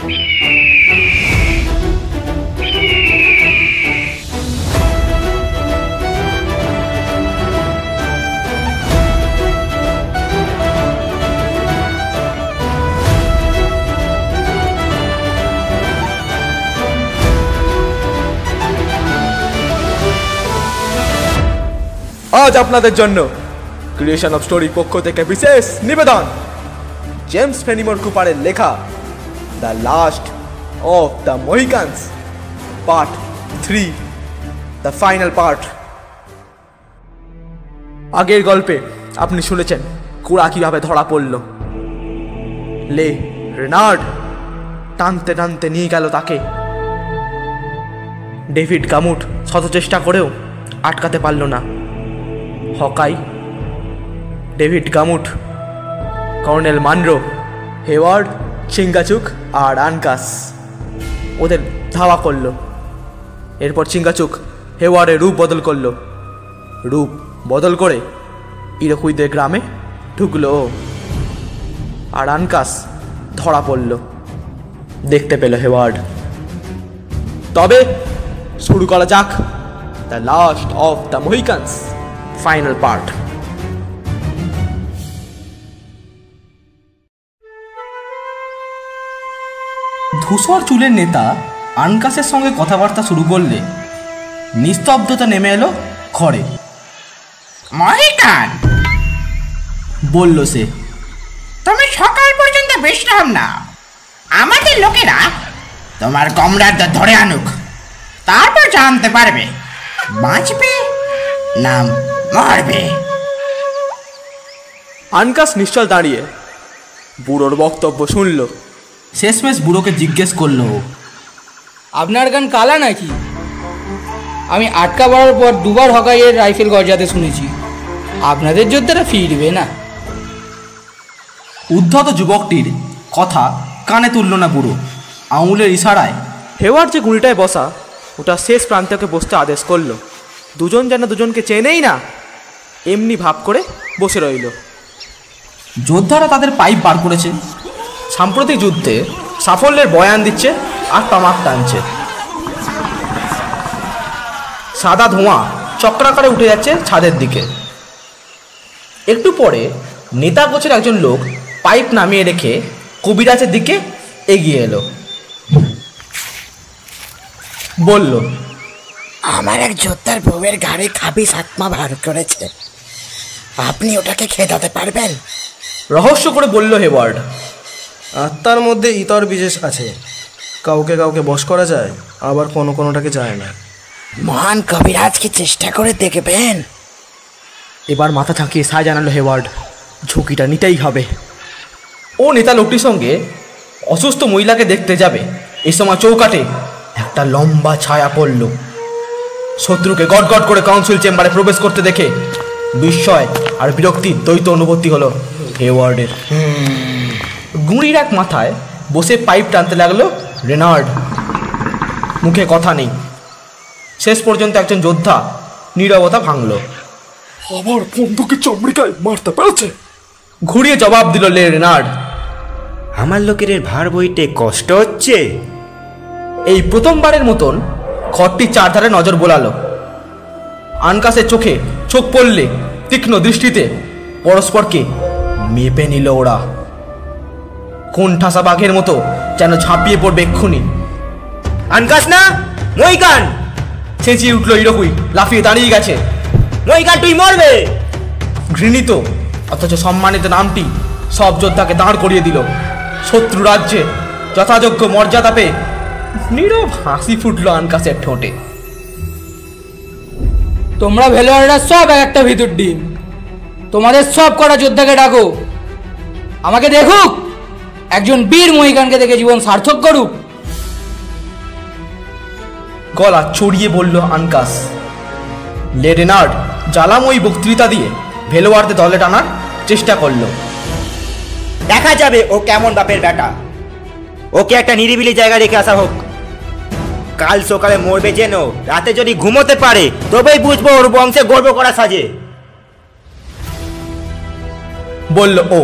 আজ আপনাদের জন্য ক্রিয়েশন অফ স্টোরি পক্ষ থেকে বিশেষ নিবেদন, জেমস ফেনিমোর কুপারের লেখা the last of the Mohicans part 3, the final part. আগের গল্পে আপনি শুনেছেন কুড়া কিভাবে ধরা পড়ল। রেনার্ড টানতে টানতে নিয়ে গেল তাকে। ডেভিড গামুট শত চেষ্টা করেও আটকাতে পারল না। Hawkeye, David Gamut, colonel Munro, Heyward, Chingachgook আর আনকাস ওদের ধাওয়া করলো। এরপর চিঙ্গাচুক হেওয়ার্ডের রূপ বদল করে ইরোকুইদের গ্রামে ঢুকলো আর আনকাস ধরা পড়ল। দেখতে পেল হেওয়ার্ড। তবে শুরু করা যাক the last of the Mohicans final part. ধূসর চুলের নেতা আনকাসের সঙ্গে কথাবার্তা শুরু করলে নিস্তব্ধতা নেমে এলো ঘরে। মহিকান, বলল সে, তুমি সকাল পর্যন্ত বিশ্রাম নাও। আমাদের লোকেরা তোমার কমরারদের ধরে আনুক, তারপর জানতে পারবে বাঁচবে না মরবে। আনকাস নিশ্চল দাঁড়িয়ে বুড়োর বক্তব্য শুনল। শেষমেশ বুড়োকে জিজ্ঞেস করলো, আপনার গান কালা নাকি? আমি আটকা পড়ার পর দুবার হকাইয়ের রাইফেল গর্জাতে শুনেছি। আপনাদের যোদ্ধারা ফিরবে না। উদ্ধত যুবকটির কথা কানে তুলল না বুড়ো। আঙুলের ইশারায় হেওয়ার্ড যে গুলিটায় বসা ওটা শেষ প্রান্তকে বসতে আদেশ করলো। দুজন যেন দুজনকে চেনেই না এমনি ভাব করে বসে রইল। যোদ্ধারা তাদের পাইপ বার করেছে। সাম্প্রতিক যুদ্ধে সাফল্যের বয়ান দিচ্ছে আর তামাক টানছে। সাদা ধোঁয়া চক্রাকারে উঠে যাচ্ছে ছাদের দিকে। একটু পরে নেতা গোছের একজন লোক পাইপ নামিয়ে রেখে কবিরাজের দিকে এগিয়ে এলো। বলল, আমার এক যোদ্ধার বউয়ের গাড়ি খাবিস আত্মা বার করেছে, আপনি ওটাকে খেদাতে পারবেন? রহস্য করে বলল হেওয়ার্ড। আত্মার মধ্যে ইতর বিশেষ আছে, কাউকে কাউকে বশ করা যায়, আবার কোনোটাকে যায় না। মহান কবিরাজকে চেষ্টা করে দেখবেন। এবার মাথা ঝাঁকিয়ে সায় জানালো হেওয়ার্ড, ঝুঁকিটা নিতেই হবে। ও নেতা লোকটির সঙ্গে অসুস্থ মহিলাকে দেখতে যাবে। এই সময় চৌকাঠে একটা লম্বা ছায়া পড়ল। শত্রুকে গটগট করে কাউন্সিল চেম্বারে প্রবেশ করতে দেখে বিস্ময় আর বিরক্তির দ্বৈত অনুভূতি হলো হেওয়ার্ডের। গুঁড়ির এক মাথায় বসে পাইপ টানতে লাগলো রেনার্ড। মুখে কথা নেই। শেষ পর্যন্ত একজন যোদ্ধা নীরবতা ভাঙল। আমার বন্দুকের চমড়িকায় মারতে পেরেছে, ঘুরিয়ে জবাব দিল রেনার্ড। আমার লোকের ভার বইতে কষ্ট হচ্ছে। এই প্রথমবারের মতন ঘরটির চারধারে নজর বোলালো। আনকাসের চোখে চোখ পড়লে তীক্ষ্ণ দৃষ্টিতে পরস্পরকে মেপে নিল ওরা। কোন ঠাসা বাঘের মতো যেন ঝাঁপিয়ে পড়বে এক্ষুনি। আনকাস না, মহিকান! চেঁচিয়ে উঠল ইরোকুই, লাফিয়ে দাঁড়িয়ে গেছে। মহিকান, তুই মরবে! ঘৃণিত অথচ সম্মানিত নামটি সব যোদ্ধাকে দাঁড় করিয়ে দিল। শত্রু রাজ্যে যথাযোগ্য মর্যাদা পেয়ে নীরব হাসি ফুটল আনকাসের ঠোঁটে। তোমরা ভেলোয়াররা সব একটা ভিতর ডিম। তোমাদের সব কটা যোদ্ধাকে ডাকো, আমাকে দেখুক, একজন বীর মহিকানকে দেখে জীবন সার্থক করুক। গলা চড়িয়ে বলল আনকাস। রেনার্ড জ্বালাময়ী বক্তৃতা দিয়ে ভেলোয়ারদের দলে টানার চেষ্টা করল। দেখা যাবে ও কেমন বাপের বেটা। ওকে একটা নিরিবিলি জায়গায় রেখে আসা হোক। কাল সকালে মরবে যেন, রাতে যদি ঘুমোতে পারে তবেই বুঝবো ওর বংশে গর্ব করা সাজে, বলল ও।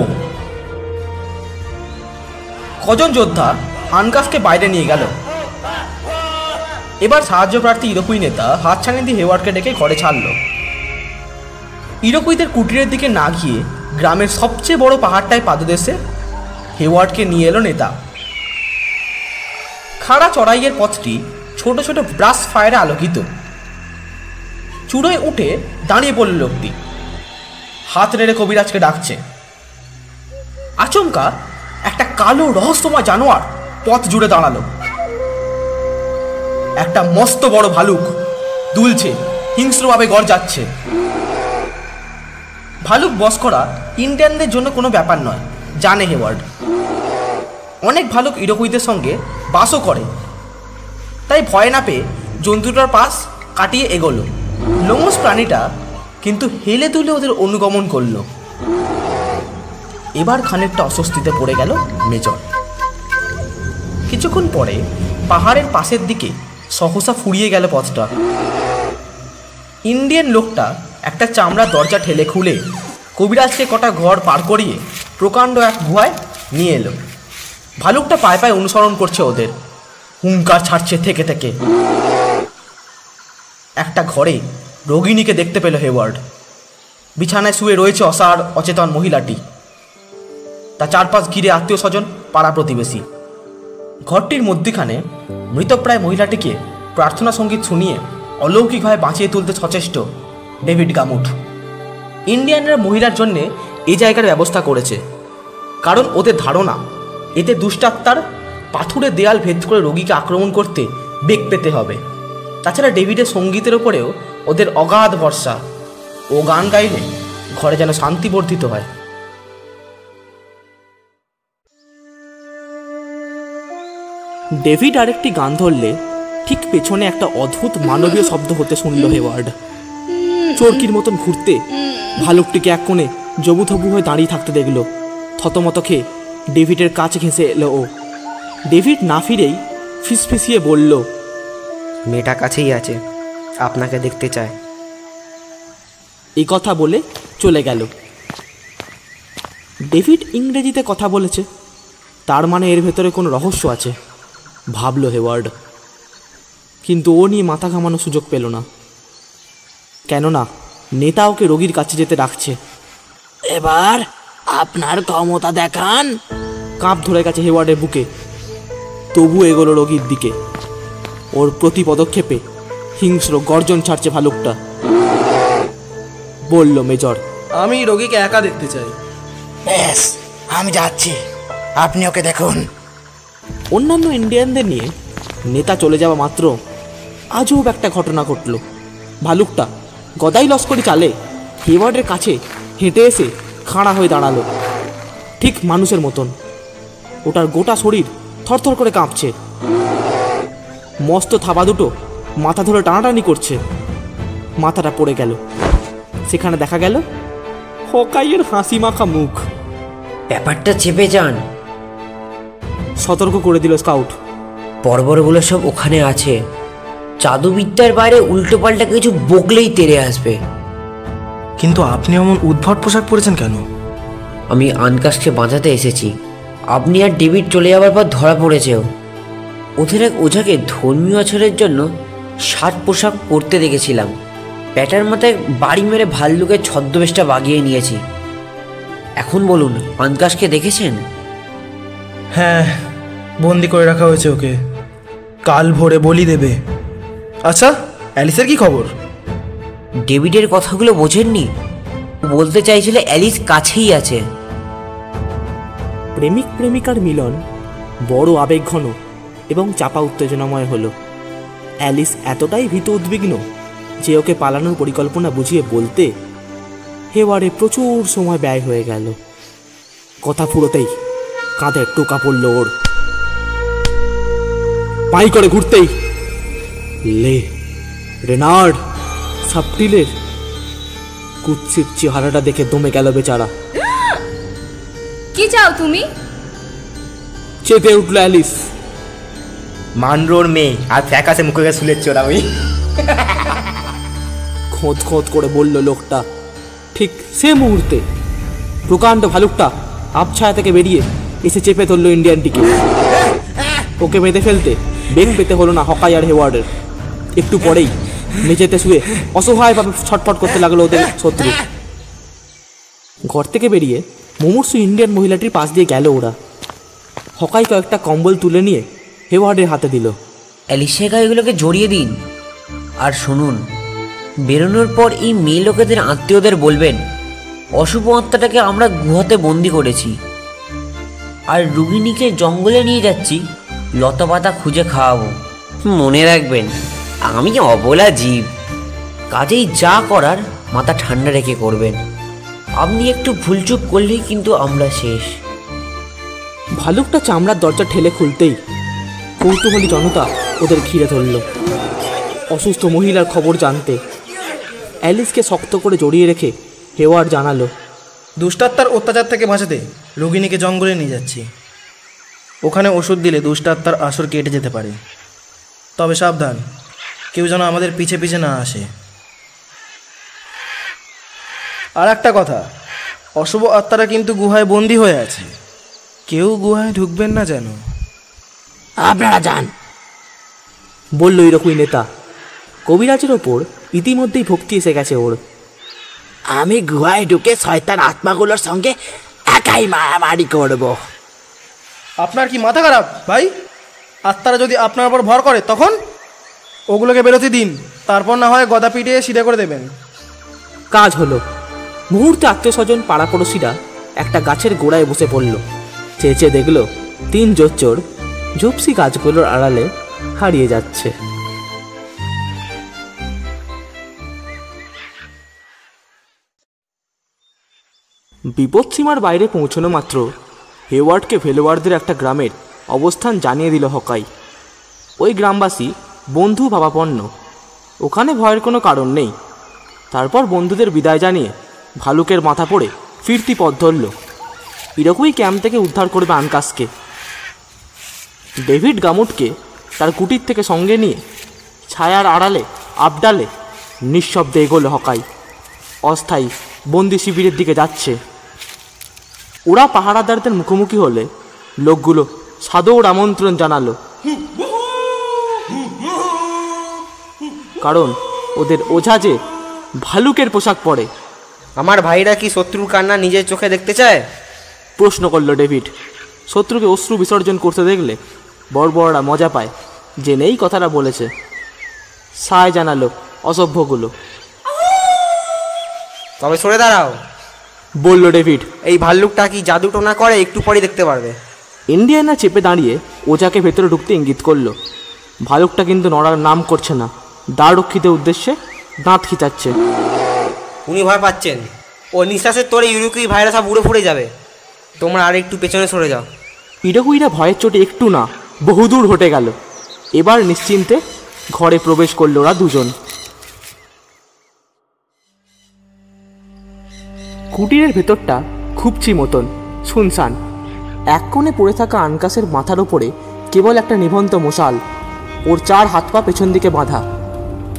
কজন যোদ্ধা আনকাসকে বাইরে নিয়ে গেল। এবার সাহায্যপ্রার্থী ইরোকুই নেতা হাতছানি দিয়ে হেওয়ার্ডকে ডেকে ঘরে ছাড়ল। ইরোকুইদের কুটিরের দিকে না গিয়ে গ্রামের সবচেয়ে বড় পাহাড়টায় পাদদেশে হেওয়ার্ডকে নিয়ে এলো নেতা। খাড়া চড়াইয়ের পথটি ছোট ছোট ব্রাশ ফায়ারে আলোকিত। চূড়োয় উঠে দাঁড়িয়ে পড়ল লোকটি, হাত নেড়ে কবিরাজকে ডাকছে। আচমকা একটা কালো রহস্যময় জানোয়ার পথ জুড়ে দাঁড়ালো। একটা মস্ত বড় ভালুক দুলছে, হিংস্রভাবে গর্জাচ্ছে। ভালুক বশ করা ইন্ডিয়ানদের জন্য কোনো ব্যাপার নয়, জানে হেওয়ার্ড। অনেক ভালুক ইরোকুইদের সঙ্গে বাসও করে, তাই ভয় না পেয়ে জন্তুটার পাশ কাটিয়ে এগোলো। লোমস প্রাণীটা কিন্তু হেলে দুলে ওদের অনুগমন করলো। এবার খানিকটা অস্বস্তিতে পড়ে গেল মেজর। কিছুক্ষণ পরে পাহাড়ের পাশের দিকে সহসা ফুরিয়ে গেল পথটা। ইন্ডিয়ান লোকটা একটা চামড়ার দরজা ঠেলে খুলে কবিরাজকে কটা ঘর পার করিয়ে প্রকাণ্ড এক গুহায় নিয়ে এলো। ভালুকটা পায়ে পায়ে অনুসরণ করছে ওদের, হুঙ্কার ছাড়ছে থেকে থেকে। একটা ঘরে রোগিণীকে দেখতে পেল হেওয়ার্ড। বিছানায় শুয়ে রয়েছে অসাড় অচেতন মহিলাটি, তার চারপাশ ঘিরে আত্মীয় স্বজন, পাড়া প্রতিবেশী। ঘরটির মধ্যখানে মৃতপ্রায় মহিলাটিকে প্রার্থনা সঙ্গীত শুনিয়ে অলৌকিকভাবে বাঁচিয়ে তুলতে সচেষ্ট ডেভিড গামুট। ইন্ডিয়ানরা মহিলার জন্যে এই জায়গার ব্যবস্থা করেছে, কারণ ওদের ধারণা এতে দুষ্টাত্মার পাথুরে দেয়াল ভেদ করে রোগীকে আক্রমণ করতে বেগ পেতে হবে। তাছাড়া ডেভিডের সঙ্গীতের ওপরেও ওদের অগাধ ভরসা। ও গান গাইলে ঘরে যেন শান্তি বর্ধিত হয়। ডেভিড আরেকটি গান ধরলে ঠিক পেছনে একটা অদ্ভুত মানবীয় শব্দ হতে শুনল হেওয়ার্ড। চরকির মতন ঘুরতে ভালুকটিকে এক কোণে জবুথবু হয়ে দাঁড়িয়ে থাকতে দেখল। থতমত খেয়ে ডেভিডের কাছে ঘেঁষে এলো ও। ডেভিড না ফিরেই ফিসফিসিয়ে বলল, মেয়েটা কাছেই আছে, আপনাকে দেখতে চায়। এই কথা বলে চলে গেল। ডেভিড ইংরেজিতে কথা বলেছে, তার মানে এর ভেতরে কোনো রহস্য আছে, ভাবল হেওয়ার্ড। কিন্তু ও নিয়ে মাথা ঘামানোর সুযোগ পেল না, কেননা নেতা ওকে রোগীর কাছে যেতে ডাকছে। এবার আপনার ক্ষমতা দেখান। কাঁপ ধরে গেছে হেওয়ার্ডের বুকে, তবু এগোলো রোগীর দিকে। ওর প্রতি পদক্ষেপে হিংস্র গর্জন ছাড়ছে ভালুকটা। বলল মেজর, আমি রোগীকে একা দেখতে চাই। বেশ, আমি যাচ্ছি, আপনি ওকে দেখুন। অন্যান্য ইন্ডিয়ানদের নিয়ে নেতা চলে যাওয়া মাত্র আজব একটা ঘটনা ঘটল। ভালুকটা গদাই লস্করি চালে হেওয়ার্ডের কাছে হেঁটে এসে খাড়া হয়ে দাঁড়ালো, ঠিক মানুষের মতন। ওটার গোটা শরীর থরথর করে কাঁপছে। মস্ত থাবা দুটো মাথা ধরে টানাটানি করছে। মাথাটা পড়ে গেল। সেখানে দেখা গেল হকাইয়ের হাসি মাখা মুখ। ব্যাপারটা চেপে যান, সতর্ক করে দিল স্কাউট। বর্বরগুলো সব ওখানে আছে। জাদুবিদ্যার বাইরে উল্টোপাল্টা কিছু বকলেই তেড়ে আসবে। কিন্তু আপনি এমন উদ্ভট পোশাক পরেছেন কেন? আমি আনকাসকে বাঁচাতে এসেছি। আপনি আর ডেভিড চলে যাওয়ার পর ধরা পড়েছেও। ওদের এক ওঝাকে ধর্মীয় আচরণের জন্য সাত পোশাক পরতে দেখেছিলাম। প্যাটার মাথায় বাড়ি মেরে ভাল্লুকের ছদ্মবেশটা বাগিয়ে নিয়েছি। এখন বলুন, আনকাসকে দেখেছেন? হ্যাঁ, বন্দি করে রাখা হয়েছে ওকে। কাল ভোরে বলি দেবে। আচ্ছা, অ্যালিসের কি খবর? ডেভিডের কথাগুলো বোঝেননি? বলতে চাইছিল অ্যালিস কাছেই আছে। প্রেমিক প্রেমিকার মিলন বড় আবেগঘন এবং চাপা উত্তেজনাময় হলো। অ্যালিস এতটাই ভীত উদ্বিগ্ন যে ওকে পালানোর পরিকল্পনা বুঝিয়ে বলতে হেওয়ার্ডে প্রচুর সময় ব্যয় হয়ে গেল। কথা ফুরোতেই কাঁধে টোকা পড়ল ওর। পাই করে ঘুরতেই লে রেনার্ড সাবটিলের কুৎসিত চেহারাটা দেখে দমে গেল বেচারা। কি চাও তুমি? চেপে উঠল অ্যালিস। মানরোর মেয়ে আর ফ্যাকাসে মুখে শুলেছ আমি। খোঁজ খোঁজ করে বলল লোকটা। ঠিক সে মুহূর্তে প্রকাণ্ড ভালুকটা আবছায়া থেকে বেরিয়ে এসে চেপে ধরল ইন্ডিয়ানটিকে। ওকে বেঁধে ফেলতে বেগ পেতে হলো না হকাই আর হেওয়ার্ডের। একটু পরেই মেঝেতে শুয়ে অসহায়ভাবে ছটফট করতে লাগলো ওদের শত্রু। ঘর থেকে বেরিয়ে মুমূর্ষু ইন্ডিয়ান মহিলাটির পাশ দিয়ে গেল ওরা। হকাই কয়েকটা কম্বল তুলে নিয়ে হেওয়ার্ডের হাতে দিল। অ্যালিসিয়া এগুলোকে জড়িয়ে দিন। আর শুনুন, বেরোনোর পর এই মেয়ে লোকেদের আত্মীয়দের বলবেন অশুভ আত্মাটাকে আমরা গুহাতে বন্দি করেছি, আর রুগিনীকে জঙ্গলে নিয়ে যাচ্ছি লতা পাতা খুঁজে খাওয়াবো। মনে রাখবেন, আমি অবলা জীব, কাজেই যা করার মাথা ঠান্ডা রেখে করবেন। আপনি একটু ভুলচুক করলেই কিন্তু আমরা শেষ। ভালুকটা চামড়ার দরজা ঠেলে খুলতেই কৌতূহলী জনতা ওদের ঘিরে ধরল অসুস্থ মহিলার খবর জানতে। অ্যালিসকে শক্ত করে জড়িয়ে রেখে হেওয়ার্ড জানালো, দুষ্টাত্মার অত্যাচার থেকে বাঁচাতে রোগিণীকে জঙ্গলে নিয়ে যাচ্ছি। ওখানে ওষুধ দিলে দুষ্টাত্মার আসর কেটে যেতে পারে। তবে সাবধান, কেউ যেন আমাদের পিছে পিছে না আসে। আর একটা কথা, অশুভ আত্মারা কিন্তু গুহায় বন্দী হয়ে আছে, কেউ গুহায় ঢুকবেন না যেন। আপনারা যান, বলল এরকমই নেতা। কবিরাজের ওপর ইতিমধ্যেই ভক্তি এসে গেছে ওর। আমি গুহায় ঢুকে শয়তান আত্মাগুলোর সঙ্গে একাই মারামারি করব। আপনার কি মাথা খারাপ ভাই? আত্মারা যদি আপনার উপর ভর করে তখন ওগুলোকে বেরোতে দিন, তারপর না হয় গদা পিটিয়ে সিধে করে দেবেন। কাজ হলো। মুহূর্তে আত্মীয় স্বজন পাড়াপড়শিরা একটা গাছের গোড়ায় বসে পড়ল। চেঁচে দেখল 3 জোচ্চোর ঝুপসি গাছগুলোর আড়ালে হারিয়ে যাচ্ছে। বিপদসীমার বাইরে পৌঁছানো মাত্র হেওয়ার্ডকে ভেলোয়ারদের একটা গ্রামের অবস্থান জানিয়ে দিল হকাই। ওই গ্রামবাসী বন্ধু ভাবাপন্ন, ওখানে ভয়ের কোনো কারণ নেই। তারপর বন্ধুদের বিদায় জানিয়ে ভালুকের মাথা পড়ে ফিরতি পথ ধরল। ইরকমই ক্যাম্প থেকে উদ্ধার করবে আনকাসকে। ডেভিড গামুটকে তার কুটির থেকে সঙ্গে নিয়ে ছায়ার আড়ালে আবডালে নিঃশব্দে এগোলো হকাই। অস্থায়ী বন্দি শিবিরের দিকে যাচ্ছে। ওরা পাহারাদারদের মুখোমুখি হলে লোকগুলো সাদর আমন্ত্রণ জানালো, কারণ ওদের ওঝা যে ভালুকের পোশাক পরে। আমার ভাইরা কি শত্রুর কান্না নিজের চোখে দেখতে চায়? প্রশ্ন করল ডেভিড। শত্রুকে অশ্রু বিসর্জন করতে দেখলে বড়রা মজা পায়, জেনেই কথাটা বলেছে। সায় জানালো অসভ্যগুলো। তবে সরে দাঁড়াও, বলল ডেভিড। এই ভাল্লুকটা কি জাদু টোনা করে একটু পরে দেখতে পারবে। ইন্ডিয়ানা চেপে দাঁড়িয়ে ওঝাকে ভেতরে ঢুকতে ইঙ্গিত করলো। ভালুকটা কিন্তু নড়ার নাম করছে না, দ্বাররক্ষীদের উদ্দেশ্যে দাঁত খিচাচ্ছে। উনি ভয় পাচ্ছেন, ও নিঃশ্বাসের তোরে ইউরোকুই ভাইরাস সব উড়ে ফুড়ে যাবে। তোমরা আর একটু পেছনে সরে যাও। ইরকুইরা ভয়ের চোটে একটু না বহুদূর হটে গেল। এবার নিশ্চিন্তে ঘরে প্রবেশ করল ওরা দুজন। কুটিরের ভেতরটা খুবচি মতন শুনশান। এক কোণে পড়ে থাকা আনকাসের মাথার ওপরে কেবল একটা নিভন্ত মশাল। ওর 4 হাত পা পেছন দিকে বাঁধা।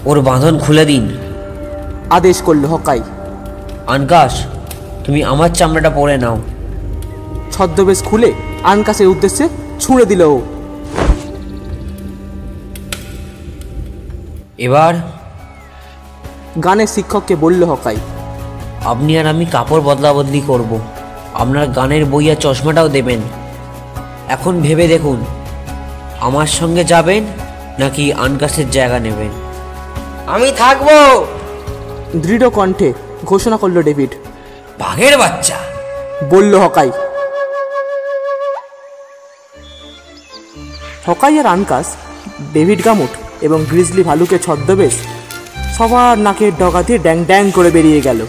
ওর বাঁধন খুলে দিন, আদেশ করল হকাই। আনকাস, তুমি আমার চামড়াটা পরে নাও। ছদ্মবেশ খুলে আনকাসের উদ্দেশ্যে ছুঁড়ে দিল ও। এবার গানের শিক্ষককে বলল হকাই, আপনি আর আমি কাপড় বদলা বদলি করব। আপনার গানের বই আর চশমাটাও দেবেন। এখন ভেবে দেখুন, আমার সঙ্গে যাবেন নাকি আনকাসের জায়গা নেবেন। আমি থাকবো, দৃঢ় কণ্ঠে ঘোষণা করল ডেভিড। বাঘের বাচ্চা, বলল হকাই। হকাই আর আনকাস, ডেভিড গামুট এবং গ্রিজলি ভালুকের ছদ্মবেশ সবার নাকের ডগা দিয়ে ড্যাং ড্যাং করে বেরিয়ে গেল।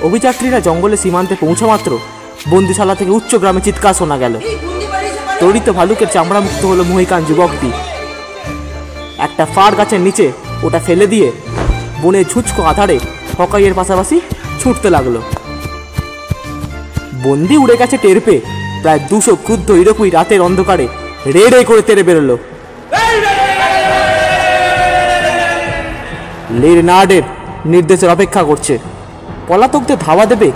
অভিযাত্রীরা জঙ্গলে সীমান্তে পৌঁছা মাত্র বন্দিশালা থেকে উচ্চ গ্রামে চিৎকার শোনা গেল। তড়িত ভালুকের চামড়া মুক্ত হলো মহিকান যুবকটি। একটা ফার গাছের নিচে ওটা ফেলে দিয়ে বনে ঝুঁচকো আধারে হকাইয়ের পাশাপাশি ছুটতে লাগলো। বন্দি উড়ে গেছে টের পেয়ে প্রায় 200 ক্রুদ্ধ ইরকুই রাতের অন্ধকারে রে রে করে তেড়ে বেরোলো। লেরনার্ডের নির্দেশের অপেক্ষা করছে, পলাতকদের ধাওয়া দেবে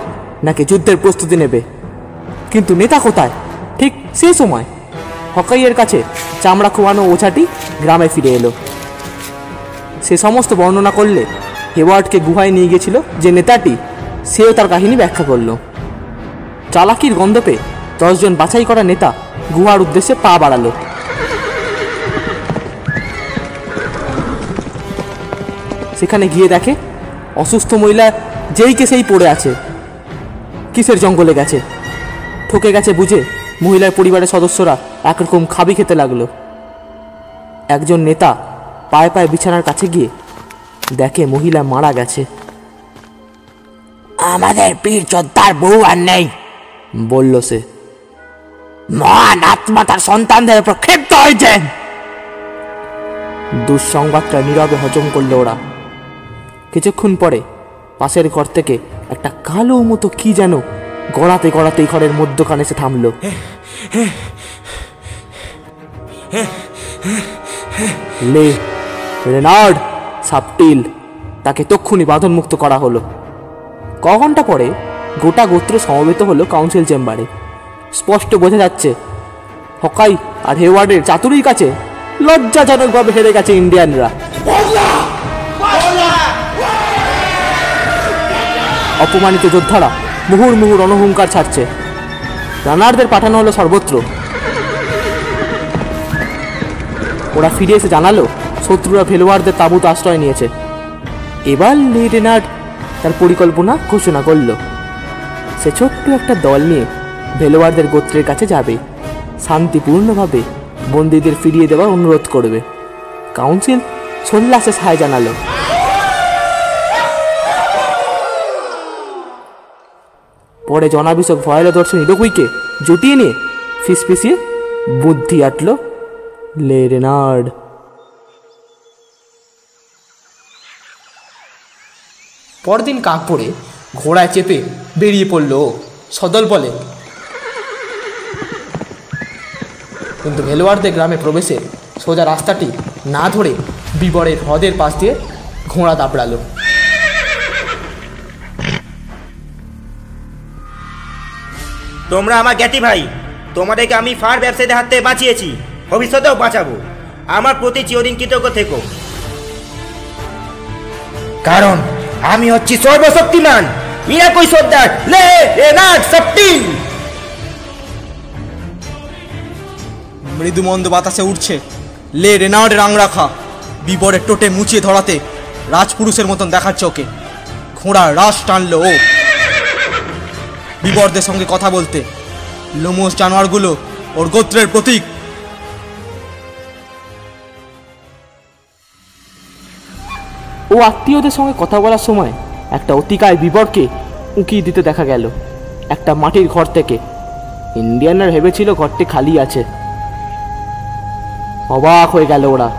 নাকি যুদ্ধের প্রস্তুতি নেবে। কিন্তু নেতা কোথায় ঠিক সে সময় হকাইয়ের কাছে চামড়া খোয়ানো ওঝাটি গ্রামে ফিরে এলো। সে সমস্ত বর্ণনা করলে হেওয়ার্ডকে গুহায় নিয়ে গেছিল যে নেতাটি, সেও তার কাহিনী ব্যাখ্যা করল। চালাকির গন্ধ পেয়ে 10 জন বাছাই করা নেতা গুহার উদ্দেশ্যে পা বাড়ালো। সেখানে গিয়ে দেখে অসুস্থ মহিলা যেই কে সেই পড়ে আছে। কিসের জঙ্গলে গেছে, ঠকে গেছে বুঝে মহিলার পরিবারের সদস্যরা একরকম খাবি খেতে লাগলো। একজন নেতা পায়ে পায়ে বিছানার কাছে গিয়ে দেখে মহিলা মারা গেছে। আমাদের বীর যোদ্ধার বউ আর নেই, বলল সে। মহান আত্মা তার সন্তানদের উপর ক্ষিপ্ত হয়েছে। দুঃসংবাদটা নীরবে হজম করলো ওরা। কিছুক্ষণ পরে পাশের ঘর থেকে একটা কালো মতো কি যেন গড়াতে গড়াতে ঘরের মধ্যখানে এসে থামলো। লে রেনার্ড সাবটিল, তাকে তক্ষুনি বাঁধনমুক্ত করা হলো। ক ঘন্টা পরে গোটা গোত্র সমবেত হলো কাউন্সিল চেম্বারে। স্পষ্ট বোঝা যাচ্ছে হকাই আর হেওয়ার্ডের চাতুরির কাছে লজ্জাজনকভাবে হেরে গেছে ইন্ডিয়ানরা। অপমানিত যোদ্ধারা মুহুর মুহুর অনহুঙ্কার ছাড়ছে। রানারদের পাঠানো হলো সর্বত্র। ওরা ফিরে এসে জানালো শত্রুরা ভেলোয়ারদের তাঁবুতে আশ্রয় নিয়েছে। এবার লে রেনার্ড তার পরিকল্পনা ঘোষণা করল। সে ছোট্ট একটা দল নিয়ে ভেলোয়ারদের গোত্রের কাছে যাবে, শান্তিপূর্ণভাবে বন্দীদের ফিরিয়ে দেওয়ার অনুরোধ করবে। কাউন্সিল সোল্লাসে সায় জানালো। পরে জনাভিষেক ভয়াল দর্শন ইডোকুইকে জুটিয়ে নিয়ে ফিসফিসিয়ে বুদ্ধি আটল লে রেনার্ড। পরদিন কাক পড়ে ঘোড়ায় চেপে বেরিয়ে পড়ল সদল বলে। কিন্তু ভেলোয়ারদের গ্রামে প্রবেশে সোজা রাস্তাটি না ধরে বিবরের হ্রদের পাশ দিয়ে ঘোড়া দাবড়ালো। তোমরা আমার জ্ঞাতি ভাই, তোমাদেরকে আমি ফার ব্যবসায়ীদের হাত থেকে বাঁচিয়েছি, ভবিষ্যতেও বাঁচাবো। আমার প্রতি চিরদিন কৃতজ্ঞ থেকো, কারণ আমি হচ্ছি সর্বশক্তিমান ইরাকুই সর্দার লে রেনার্ড সাবটিল। মৃদুমন্দ বাতাসে উঠছে লে রেনার্ডের আংরাখা। বিবরের টোটে মুচিয়ে ধরাতে রাজপুরুষের মতন দেখাচ্ছে ওকে। ঘোড়ার রাশ টানলো ও বিবরদের সঙ্গে কথা বলতে। লোমস জানোয়ারগুলো ওর গোত্রের প্রতীক। ও আত্মীয়দের সঙ্গে কথা বলার সময় একটা অতিকায় বিবরকে উঁকিয়ে দিতে দেখা গেল একটা মাটির ঘর থেকে। ইন্ডিয়ানরা ভেবেছিল ঘরটি খালি আছে। অবাক হয়ে গেল ওরা।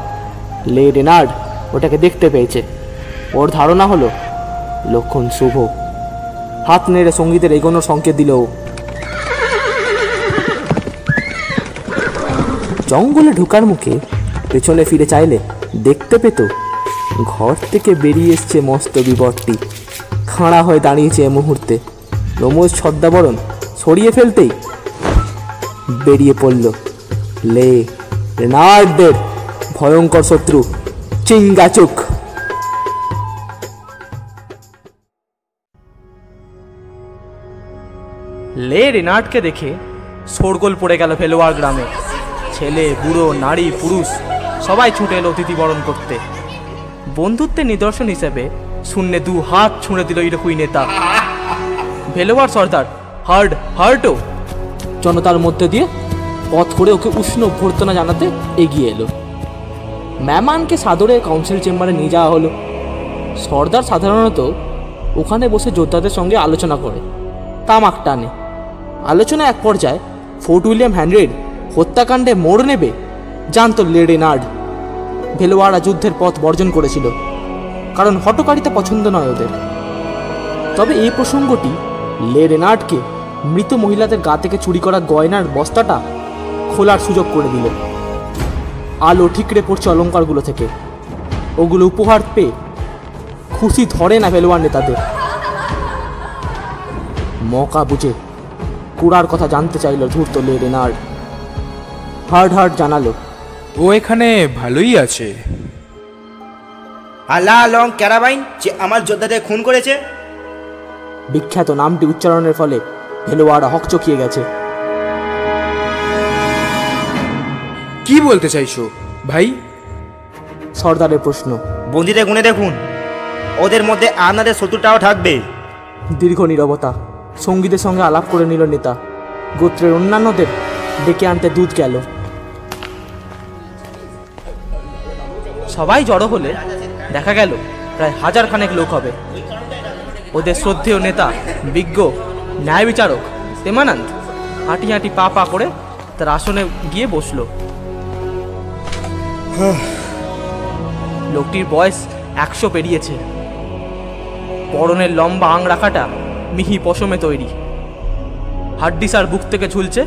লে রেনার্ড ওটাকে দেখতে পেয়েছে। ওর ধারণা হলো লক্ষণ শুভ। হাত নেড়ে সঙ্গীতের এগোনোর সংকেত দিল ও। জঙ্গলে ঢোকার মুখে পেছনে ফিরে চাইলে দেখতে পেত ঘর থেকে বেরিয়ে এসছে মস্ত বিবরটি। খাঁড়া হয়ে দাঁড়িয়েছে এ মুহূর্তে। রোমজ ছদ্মাবরণ সরিয়ে ফেলতেই বেরিয়ে পড়ল লে রেনার্ডদের ভয়ঙ্কর শত্রু চিঙ্গাচুক। লে রেনার্ডকে দেখে শোরগোল পড়ে গেল ভেলোয়ার গ্রামে। ছেলে বুড়ো নারী পুরুষ সবাই ছুটে এলো অতিথি বরণ করতে। বন্ধুত্বের নিদর্শন হিসেবে শূন্যে 2 হাত ছুঁড়ে দিল ইরকুই নেতা। ভেলোয়ার সর্দার হার্টও জনতার মধ্যে দিয়ে পথ করে ওকে উষ্ণ অভ্যর্থনা জানাতে এগিয়ে এলো। মেহমানকে সাদরে কাউন্সিল চেম্বারে নিয়ে যাওয়া হলো। সর্দার সাধারণত ওখানে বসে যোদ্ধাদের সঙ্গে আলোচনা করে, তামাক টানে। আলোচনা এক পর্যায়ে ফোর্ট উইলিয়াম হেনরির হত্যাকাণ্ডে মোড় নেবে জানত লে রেনার্ড। ভেলোয়াররা যুদ্ধের পথ বর্জন করেছিল, কারণ হঠকারিতা পছন্দ নয় ওদের। তবে এই প্রসঙ্গটি লে রেনার্ডকে মৃত মহিলাদের গা থেকে চুরি করা গয়নার বস্তাটা খোলার সুযোগ করে দিল। আলো ঠিকরে পড়ছে অলঙ্কারগুলো থেকে। ওগুলো উপহার পেয়ে খুশি ধরে না ভেলোয়ার নেতাদের। মকা বুঝে কুড়ার কথা জানতে চাইল ধূর্ত লে রেনার্ড। হার্ড হার্ড জানালো। ও এখানে ভালোই আছে। আর লা লং ক্যারাবাইন যে আমার যোদ্ধাদের খুন করেছে? বিখ্যাত নামটি উচ্চারণের ফলে ভেলোয়াড় হকচকিয়ে গেছে। কি বলতে চাইছো ভাই? সর্দারের প্রশ্ন। বন্দীদের গুনে দেখুন, ওদের মধ্যে আপনাদের শত্রুটাও থাকবে। দীর্ঘ নীরবতা। সঙ্গীদের সঙ্গে আলাপ করে নিল নেতা। গোত্রের অন্যান্যদের ডেকে আনতে দুধ গেল। সবাই জড়ো হলে দেখা গেল প্রায় 1000 খানেক লোক হবে। ওদের শ্রদ্ধেয় নেতা, বিজ্ঞ ন্যায় বিচারক তেমানন্দ হাঁটি হাঁটি পা পা করে তার আসনে গিয়ে বসল। লোকটির বয়স 100 পেরিয়েছে। পরনের লম্বা আংরাখাটা মিহি পশমে তৈরি। হাড্ডিসার বুক থেকে ঝুলছে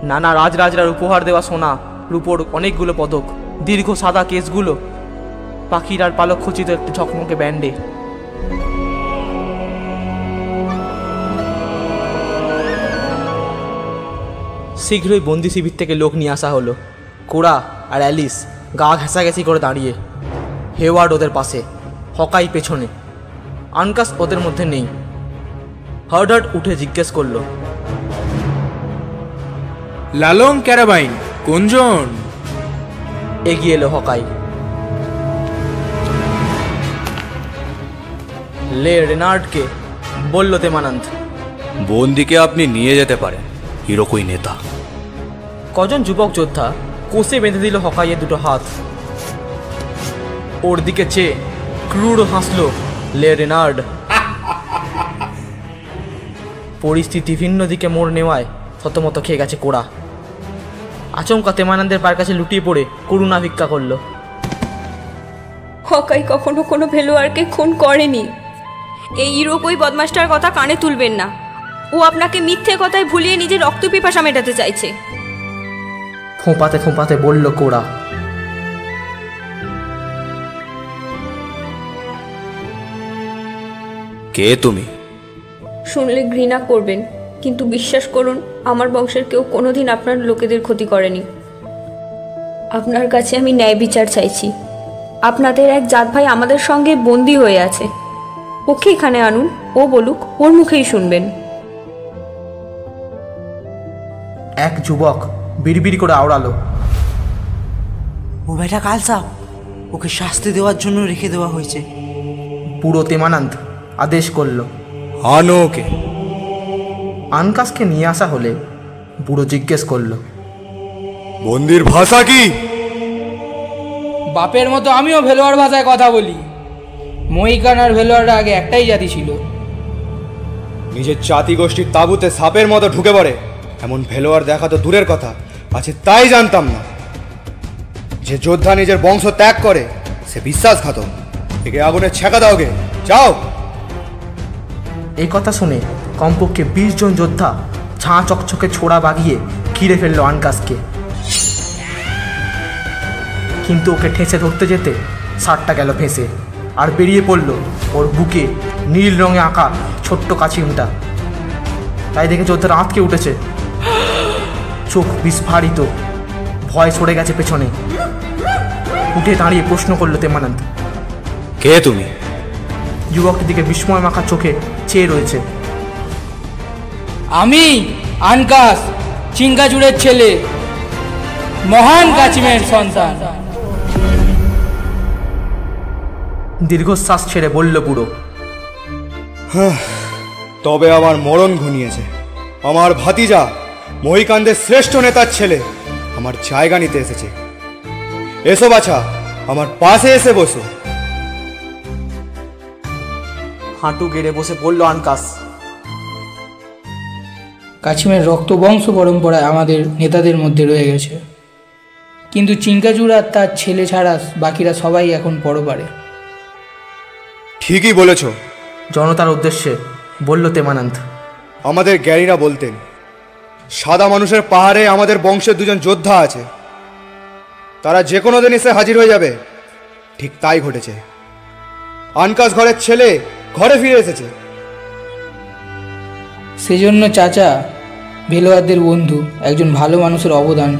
নানা রাজরাজরার উপহার দেওয়া সোনা রূপোর অনেকগুলো পদক। দীর্ঘ সাদা কেসগুলো পাখির আর পালক খচিত একটি ঝকমকে ব্যান্ডে। শীঘ্রই বন্দি শিবির থেকে লোক নিয়ে আসা হলো। কোরা আর অ্যালিস গা ঘেঁষাঘেঁষি করে দাঁড়িয়ে, হেওয়ার্ড ওদের পাশে, হকাই পেছনে। আনকাস ওদের মধ্যে নেই। হার্ড উঠে জিজ্ঞেস করলো, লালং ক্যারাবাইন কোনজন? এগিয়ে এলো হকাই। লে রেনার্ডকে বলল তেমানন্দ। বন্দিকে আপনি নিয়ে যেতে পারেন, ইরোকুই নেতা। কজন যুবক যোদ্ধা কোষে বেঁধে দিল হকাইয়ের দুটো হাত। ওর দিকে চেয়ে ক্রুড় হাসল লে রেনার্ড। পরিস্থিতি ভিন্ন দিকে মোড় নেওয়ায় শতমত খেয়ে গেছে কোরা। আচমকা তেমানন্দের পায়ের কাছে লুটিয়ে পড়ে করুণা ভিক্ষা করল। হকাই কখনো কোনো ভেলোয়ারকে খুন করেনি। এই ইউরোকই বদমাসটার কথা কানে তুলবেন না। ও আপনাকে মিথ্যে কথায় ভুলিয়ে নিজের রক্ত পিপাসা মেটাতে চাইছে। ফোঁপাতে ফোঁপাতে বলল কোরা। কে তুমি? শুনলে ঘৃণা করবেন, কিন্তু বিশ্বাস করুন আমার বংশের কেউ কোনোদিন আপনার লোকেদের ক্ষতি করেনি। আপনার কাছে আমি ন্যায় বিচার চাইছি। আপনাদের এক জাত ভাই আমাদের সঙ্গে বন্দী হয়ে আছে। ওকে এখানে আনুন, ও বলুক, ওর মুখেই শুনবেন। এক যুবক বিড়বিড় করে আওড়ালো, ও বেটা কালসাপ, ওকে শাস্তি দেওয়ার জন্য রেখে দেওয়া হয়েছে। পুরো তেমানন্দ আদেশ করল, আনো ওকে। আনকাসকে নিয়ে আসা হলে বুড়ো জিজ্ঞেস করল, বন্দির ভাষা কি? বাপের মতো আমিও ভেলোয়ার ভাষায় কথা বলি। মহিকান আর ভেলোয়াররা আগে একটাই জাতি ছিল। নিজের জাতি গোষ্ঠীর তাঁবুতে সাপের মতো ঢুকে পড়ে এমন ভেলোয়ার দেখা তো দূরের কথা, আছে তাই জানতাম না। যে যোদ্ধা নিজের বংশ ত্যাগ করে সে বিশ্বাসঘাতক। একে আগুনে ছেঁকা দাওগে, যাও। এই কথা শুনে কমপক্ষে 20 জন যোদ্ধা ঝাঁ চকচকে ছোড়া বাগিয়ে ঘিরে ফেললো আনকাসকে। কিন্তু ওকে ঠেসে ধরতে যেতে শার্টটা গেল ফেঁসে, আর বেরিয়ে পড়ল ওর বুকে নীল রঙে আঁকা ছোট্ট কাছিমটা। তাই দেখে যোদ্ধারা আঁতকে উঠেছে, চোখ বিস্ফারিত, ভয় সরে গেছে পেছনে। উঠে দাঁড়িয়ে প্রশ্ন করলো তেমানন্দ, কে তুমি? যুবকটির দিকে বিস্ময় মাখা চোখে চেয়ে রয়েছে। আমি আনকাস, চিঙ্গাজুরের ছেলে, মহান কাচিমের সন্তান। দীর্ঘশ্বাস ছেড়ে বলল বুড়ো, তবে আমার মরণ ঘনিয়েছে। আমার ভাতিজা মহিকানদের শ্রেষ্ঠ নেতার ছেলে আমার জায়গা নিতে এসেছে। এসো বাছা, আমার পাশে এসে বসো। হাঁটু গেড়ে বসে বলল আনকাস, কাছিমের রক্ত বংশ পরম্পরায় আমাদের নেতাদের মধ্যে রয়ে গেছে, কিন্তু চিঙ্কাজুর আর তার ছেলে ছাড়া বাকিরা সবাই এখন পরপারে। ঠিকই বলেছ। জনতার উদ্দেশ্যে বলল তেমানন্দ, আমাদের জ্ঞানীরা বলতেন সাদা মানুষের পাহাড়ে আমাদের বংশের 2 জন যোদ্ধা আছে, তারা যে কোনো দিন এসে হাজির হয়ে যাবে। ঠিক তাই ঘটেছে। আনকাস ঘরের ছেলে ঘরে ফিরে এসেছে। সেজন্য চাচা ভেলোয়ারদের বন্ধু, একজন ভালো মানুষের অবদান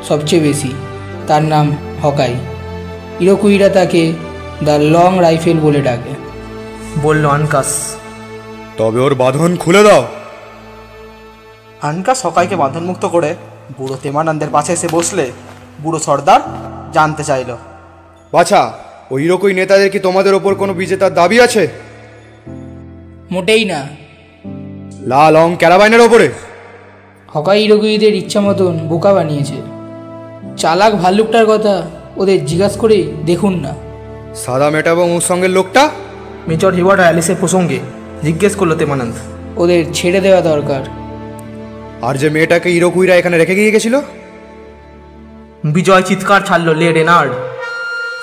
সবচেয়ে বেশি, তার নাম হকাই। ইরোকুইরা তাকে দ্য লং রাইফেল বলে ডাকে। বলল আনকাস। তবে ওর বাঁধন খুলে দাও। আনকাস হকাইকে বাঁধনমুক্ত করে বুড়ো তেমানন্দের পাশে এসে বসলে বুড়ো সর্দার জানতে চাইল, বাছা, ওই ইরোকুই নেতাদের কি তোমাদের ওপর কোনো বিজেতার দাবি আছে? মোটেই না। লা লং ক্যারাবাইনের ওপরে? হকাই ইরোকুইদের ইচ্ছা মতন বোকা বানিয়েছে। চালাক ভাল্লুকটার কথা ওদের জিজ্ঞাসা করে দেখুন না। সাদা মেটা এবং ওর সঙ্গে লোকটা? মেজর হেওয়ার্ড অ্যালিসের প্রসঙ্গে জিজ্ঞেস করলো তেমানন্দ। ওদের ছেড়ে দেওয়া দরকার। আর যে মেয়েটাকে ইরোকুইরা এখানে রেখে গিয়ে গেছিল? বিজয় চিৎকার ছাড়লো লে রেনার্ড।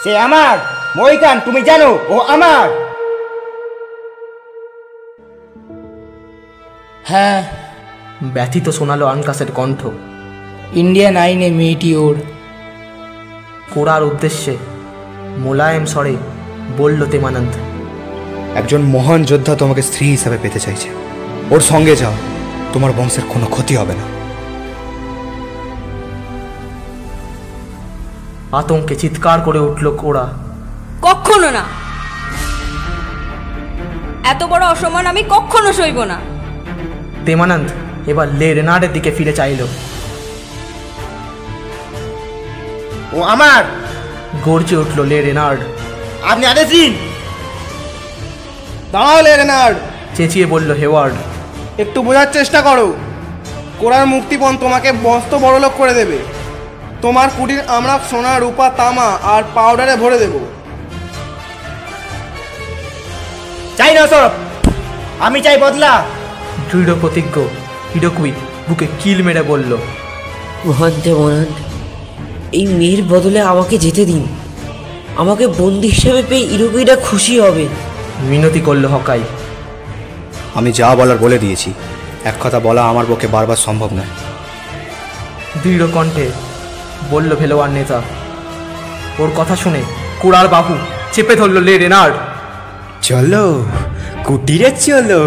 সে আমার মহিকান, তুমি জানো ও আমার। হ্যাঁ, ব্যথিত শোনালো আনকাসের কণ্ঠ। ইন্ডিয়ান আইনে মেয়েটি ওর। কোরার উদ্দেশ্যে মোলায়েম স্বরে বলল তেমানন্দ। একজন মহান যোদ্ধা তোমাকে স্ত্রী হিসাবে পেতে চাইছে। ওর সঙ্গে যাও, তোমার বংশের কোনো ক্ষতি হবে না। আতঙ্কে চিৎকার করে উঠল কোরা। কখনো না, এত বড় অসম্মান আমি কখনো সইব না। তেমানন্দ এবার লে রেনার্ডের দিকে ফিরে চাইল। ও আমার। গর্জে উঠল লে রেনার্ড। আপনি আদেশ দিন। দাঁড়াও লে রেনার্ড, চেঁচিয়ে বলল হেওয়ার্ড। একটু বোঝার চেষ্টা করো। কোরার মুক্তিপণ তোমাকে মস্ত বড়লোক করে দেবে। তোমার কুটির আমরা সোনা, রূপা, তামা আর পাউডারে ভরে দেব। চাই না সব, আমি চাই বদলা। দৃঢ় প্রতিজ্ঞ ইরোকুই বুকে কিল মেরে বলল, মহান তেমানন্দ, এই মেয়ের বদলে আমাকে যেতে দিন। আমাকে বন্দী হিসেবে পেয়ে ইরোকুইরা খুশি হবে। মিনতি করল হকাই। আমি যা বলার বলে দিয়েছি। এক কথা বলা আমার পক্ষে বারবার সম্ভব নয়। দৃঢ় কণ্ঠে বলল ভেলোয়ার নেতা। ওর কথা শুনে কোরার বাহু চেপে ধরল লে রেনার্ড। চলো কুটিরে চলো।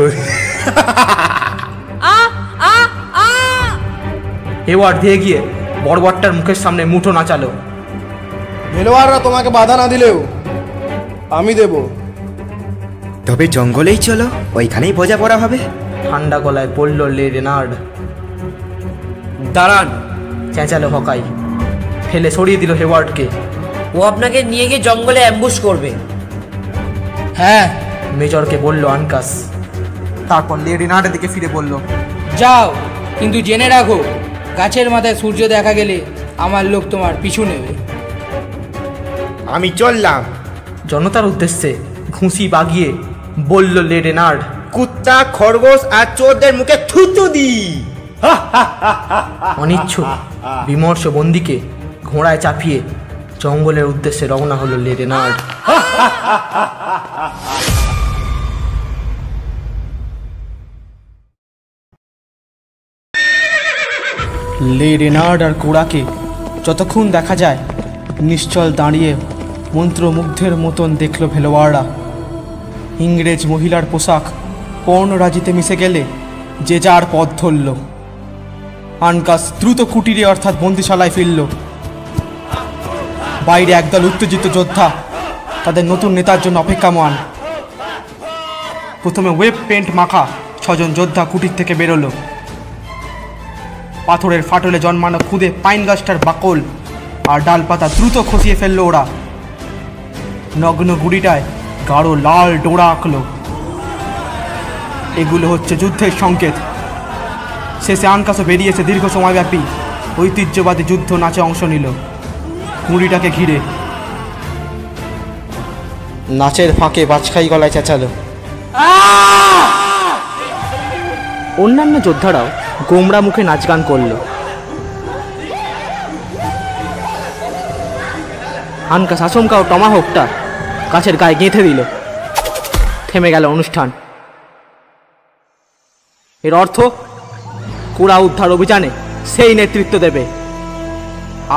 হেওয়ার্ড দিয়ে গিয়ে বড়বটটার মুখের সামনে মুঠো নাচালো। ভেলোয়াররা তোমাকে বাধা না দিলেও আমি দেব। তবে জঙ্গলেই চলো, ওইখানেই বোঝাপড়া হবে। ঠান্ডা গলায় বলল লে রেনার্ড। দাঁড়ান, চেঁচালো হকাই। ফেলে সরিয়ে দিল হেওয়ার্ডকে। ও আপনাকে নিয়ে গিয়ে জঙ্গলে অ্যাম্বুশ করবে। হ্যাঁ, মেজরকে বলল আনকাস। তারপর লে রেনার্ডের দিকে ফিরে বলল, যাও, কিন্তু জেনে রাখো, গাছের মাথায় সূর্য দেখা গেলে আমার লোক তোমার পিছু নেবে। আমি চললাম। জনতার উদ্দেশ্যে ঘুষি বাগিয়ে বলল লে রেনার্ড। কুত্তা, খরগোশ আর চোরদের মুখে থুতু দি। অনিচ্ছুক বিমর্ষ বন্দিকে ঘোড়ায় চাপিয়ে জঙ্গলের উদ্দেশ্যে রওনা হলো লে রেনার্ড। লে রেনার্ড আর কোরাকে যতক্ষণ দেখা যায় নিশ্চল দাঁড়িয়ে মন্ত্রমুগ্ধের মতন দেখল ভেলোয়াররা। ইংরেজ মহিলার পোশাক পর্ণরাজিতে মিশে গেলে যে যার পথ ধরল। আনকাস দ্রুত কুটিরে অর্থাৎ বন্দিশালায় ফিরল। বাইরে একদল উত্তেজিত যোদ্ধা তাদের নতুন নেতার জন্য অপেক্ষামান। প্রথমে ওয়েব পেন্ট মাখা 6 জন যোদ্ধা কুটির থেকে বেরোলো। পাথরের ফাটলে জন্মানো খুদে পাইন গাছটার বাকল আর ডালপাতা দ্রুত খসিয়ে ফেললো ওরা। নগ্ন গুড়িটায় গাঢ় লাল ডোরা আঁকলো। এগুলো হচ্ছে যুদ্ধের সংকেত। শেষে আনকাসও বেরিয়েছে দীর্ঘ সময়ব্যাপী ঐতিহ্যবাদী যুদ্ধ নাচে অংশ নিল কুড়িটাকে ঘিরে। নাচের ফাঁকে বাজখাই গলায় চেঁচালো। অন্যান্য যোদ্ধারাও গোমরা মুখে নাচ গান করল। আনকাস আচমকা ও টমাহকটা গাছের গায়ে গেঁথে দিল। থেমে গেল অনুষ্ঠান। এর অর্থ কুড়া উদ্ধার অভিযানে সেই নেতৃত্ব দেবে।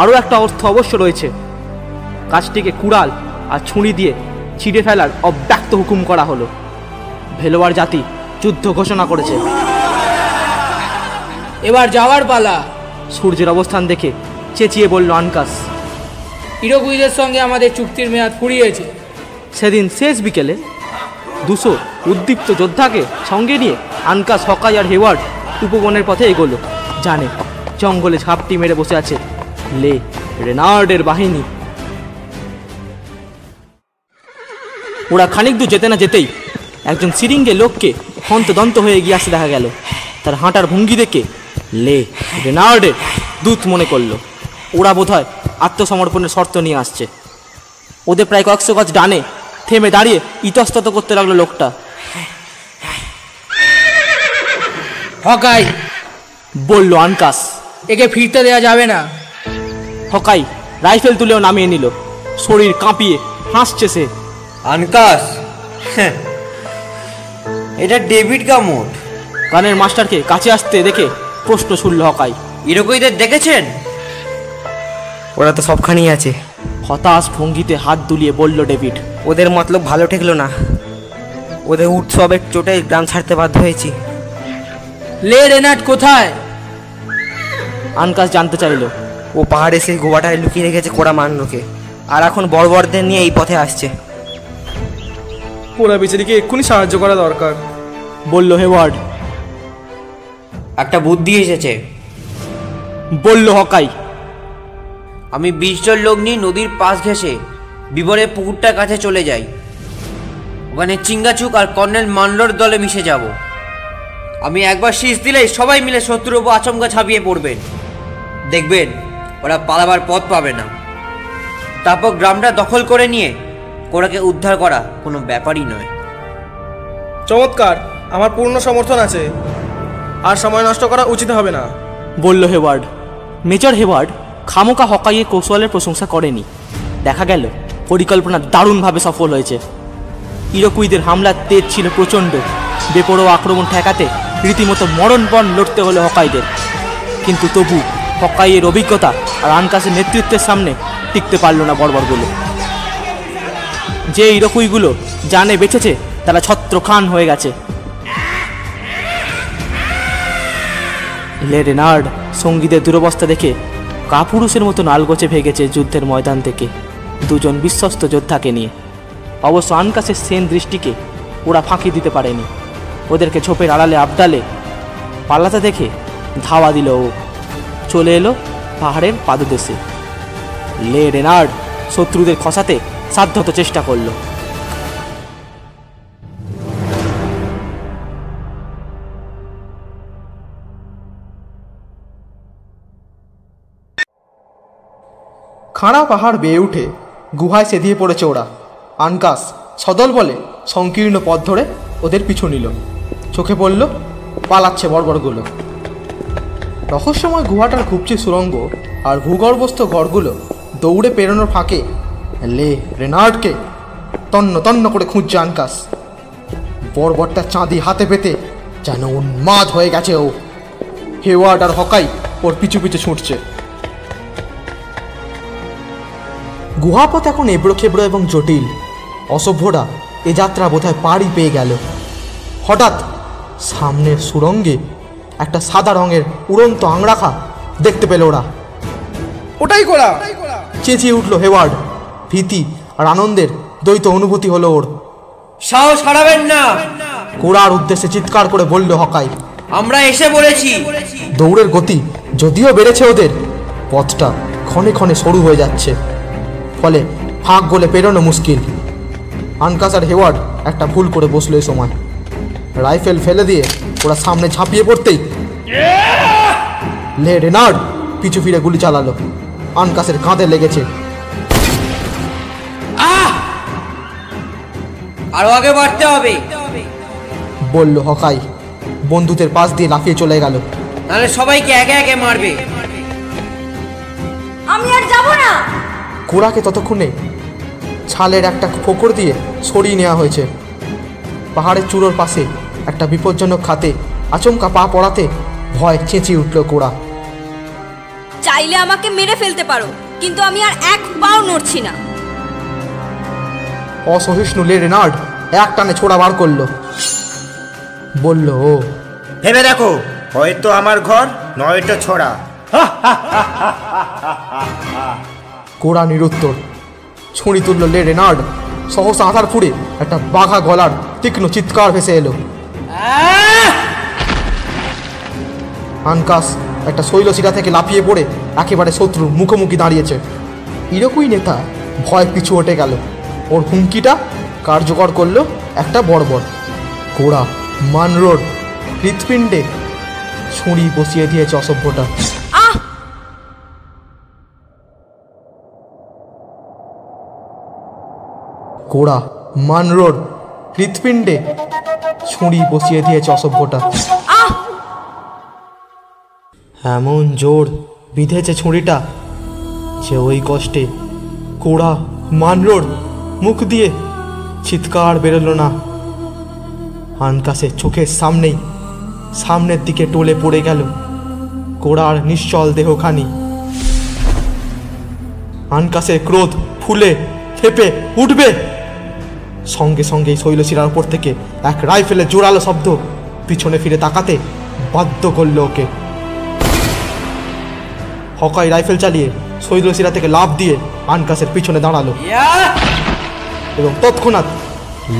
আরও একটা অর্থ অবশ্য রয়েছে। গাছটিকে কুড়াল আর ছুরি দিয়ে ছিঁড়ে ফেলার অব্যক্ত হুকুম করা হলো। ভেলোয়ার জাতি যুদ্ধ ঘোষণা করেছে। এবার যাওয়ার পালা। সূর্যের অবস্থান দেখে চেঁচিয়ে বলল আনকাস। ইরোকুইদের সঙ্গে আমাদের চুক্তির মেয়াদ ফুরিয়েছে। সেদিন শেষ বিকেলে 200 উদ্দীপ্ত যোদ্ধাকে সঙ্গে নিয়ে আনকাস, হকাই আর হেওয়ার্ড উপবনের পথে এগোলো। জানে জঙ্গলে ঝাপটি মেরে বসে আছে লে রেনার্ডের বাহিনী। ওরা খানিক দূর যেতে না যেতেই একজন সিরিঙ্গে লোককে হন্তদন্ত হয়ে এগিয়ে আসতে দেখা গেল। তার হাঁটার ভঙ্গি দেখে লে রেনার্ডের দূত মনে করলো। ওরা বোধহয় আত্মসমর্পণের শর্ত নিয়ে আসছে। ওদের প্রায় কয়েকশো গজ ডানে থেমে দাঁড়িয়ে ইতস্তত করতে লাগলো লোকটা। হকাই, বলল আনকাস, একে ফিরতে দেওয়া যাবে না। হকাই রাইফেল তুলেও নামিয়ে নিল। শরীর কাঁপিয়ে হাসছে সে। আনকাস, এটা ডেভিড গামোট। গানের মাস্টারকে কাছে আসতে দেখে প্রশ্ন ছুড়ল হকাই। ইরোকুইদের দেখেছেন? ওরা তো সবখানেই আছে। হতাশ ভঙ্গিতে হাত দুলিয়ে বলল ডেভিড। ওদের মতলব ভালো ঠেকলো না। ওদের উৎসবের চোটে গ্রাম ছাড়তে বাধ্য হয়েছি। লে রেনার্ড কোথায়? আনকাস জানতে চাইল। ও পাহাড়ে সেই গোয়াটায় লুকিয়ে রেখেছে কোড়া মান্নকে, আর এখন বর্বরদের নিয়ে এই পথে আসছে। ওরা বেচারিকে এক্ষুনি সাহায্য করা দরকার, বলল হেওয়ার্ড। একটা বুদ্ধি এসেছে, বলল হকাই। আমি 20 জন লোক নিয়ে নদীর পাশ ঘেঁষে বিবরের পুকুরটার কাছে চলে যাই। ওখানে চিঙ্গাচুক আর কর্নেল মানলোর দলে মিশে যাব। আমি একবার শীষ দিলেই সবাই মিলে শত্রুর উপর আচমকা ঝাঁপিয়ে পড়বেন। দেখবেন ওরা পালাবার পথ পাবে না। তারপর গ্রামটা দখল করে নিয়ে ওরাকে উদ্ধার করা কোনো ব্যাপারই নয়। চমৎকার, আমার পূর্ণ সমর্থন আছে। আর সময় নষ্ট করা উচিত হবে না, বলল হেওয়ার্ড। মেজর হেওয়ার্ড খামোকা হকাইয়ের কৌশলের প্রশংসা করেনি। দেখা গেল পরিকল্পনা দারুণভাবে সফল হয়েছে। ইরোকুইদের হামলার তেজ ছিল প্রচণ্ড। বেপরোয়া আক্রমণ ঠেকাতে রীতিমতো মরণপণ লড়তে হলো হকাইদের। কিন্তু তবু হকাইয়ের অভিজ্ঞতা আর আনকাসের নেতৃত্বের সামনে টিকতে পারল না বর্বরগুলো। যে ইরোকুইগুলো জানে বেঁচেছে তারা ছত্রখান হয়ে গেছে। লে রেনার্ড সঙ্গীদের দুরবস্থা দেখে কাপুরুষের মতো নালগোছে ভেগেছে যুদ্ধের ময়দান থেকে 2 জন বিশ্বস্ত যোদ্ধাকে নিয়ে। অবশ্য আনকাসের সেন দৃষ্টিকে ওরা ফাঁকি দিতে পারেনি। ওদেরকে ঝোপের আড়ালে আবদালে পালাতে দেখে ধাওয়া দিল ও। চলে এলো পাহাড়ের পাদদেশে। লে রেনার্ড শত্রুদের খসাতে সাধ্যত চেষ্টা করল। খাড়া পাহাড় বেয়ে উঠে গুহায় সেদিয়ে পড়েছে ওরা। আনকাস সদল বলে সংকীর্ণ পথ ধরে ওদের পিছু নিল। চোখে পড়ল পালাচ্ছে বর্বরগুলো। রহস্যময় গুহাটার খুবচি সুড়ঙ্গ আর ভূগর্ভস্থ ঘরগুলো দৌড়ে পেরোনোর ফাঁকে লে রেনার্ডকে তন্ন তন্ন করে খুঁজছে আনকাস। বর্বরটা চাঁদি হাতে পেতে যেন উন্মাদ হয়ে গেছে ও। হেওয়ার্ড আর হকাই ওর পিছু পিছু ছুটছে। গুহাপথ এখন এবড়ো খেবড়ো এবং জটিল। অসভ্যরা এ যাত্রা বোধহয় পাড়ি পেয়ে গেল। হঠাৎ সামনের সুড়ঙ্গে একটা সাদা রঙের উড়ন্ত আংরাখা দেখতে পেল ওরা। ওটাই কোড়া, চেঁচিয়ে উঠল হেওয়ার্ড। ভীতি আর আনন্দের দ্বৈত অনুভূতি হলো ওর। সাহস হারাবেন না, কোড়ার উদ্দেশ্যে চিৎকার করে বলল হকাই। আমরা এসে পড়েছি। দৌড়ের গতি যদিও বেড়েছে ওদের, পথটা ক্ষণে ক্ষণে সরু হয়ে যাচ্ছে, ফলে ফাঁক গলে পেরোনো মুশকিল। আনকাস আর হেওয়ার্ড একটা ভুল করে বসলো এই সময়। রাইফেল ফেলে দিয়ে ওরা সামনে ঝাঁপিয়ে পড়তেই লে রেনার্ড পিছু ফিরে গুলি চালালো। আনকাসের কাঁধে লেগেছে। আরো আগে বাড়তে হবে, বলল হকাই। বন্দুকের পাশ দিয়ে লাফিয়ে চলে গেল। নাহলে সবাইকে একে একে মারবে। আমি আর যাব না। কোড়াকে ততক্ষণে ছালের একটা ফোকর দিয়ে সরিয়ে নেওয়া হয়েছে। পাহাড়ের চূড়োর পাশে একটা বিপজ্জনক খাতে আচমকা পা পড়াতে ভয় চেঁচিয়ে উঠল কোড়া। চাইলে আমাকে মেরে ফেলতে পারো, কিন্তু আমি আর এক পাও নড়ছি না। অসহিষ্ণু লে রেনার্ড এক টানে ছোড়া বার করলো। বলল ও, ভেবে দেখো, হয়তো আমার ঘর নয়তো ছোড়া। কোড়া নিরুত্তর। ছুরি তুলল লে রেনার্ড। সহসা আধার ফুড়ে একটা বাঘা গলার তীক্ষ্ণ চিৎকার ভেসে এলো। আনকাস একটা শৈলশিরা থেকে লাফিয়ে পড়ে একেবারে শত্রুর মুখোমুখি দাঁড়িয়েছে। ইরকুই নেতা ভয় পিছু হটে গেল। ওর হুমকিটা কার্যকর করল একটা বর্বর। কোড়া মানরোড হৃৎপিণ্ডে ছুরি বসিয়ে দিয়েছে অসভ্যটা। কোড়া মানরোড হৃৎপিণ্ডে ছুরি বসিয়ে দিয়েছে অসভ্যটা। এমন জোর বিঁধেছে ছুরিটা যে ওই কষ্টে কোড়া মানরোড মুখ দিয়ে চিৎকার বেরোলো না। আনকাসের চোখের সামনের দিকে টলে পড়ে গেল কোড়ার নিশ্চল দেহখানি। আনকাসের ক্রোধ ফুলে ফেপে উঠবে। সঙ্গে সঙ্গেই শৈলশিরার উপর থেকে এক রাইফেলের জোরালো শব্দ পিছনে ফিরে তাকাতে বাধ্য করল ওকে। হকাই রাইফেল চালিয়ে শৈলশিরা থেকে লাফ দিয়ে আনকাসের পিছনে দাঁড়ালো এবং তৎক্ষণাৎ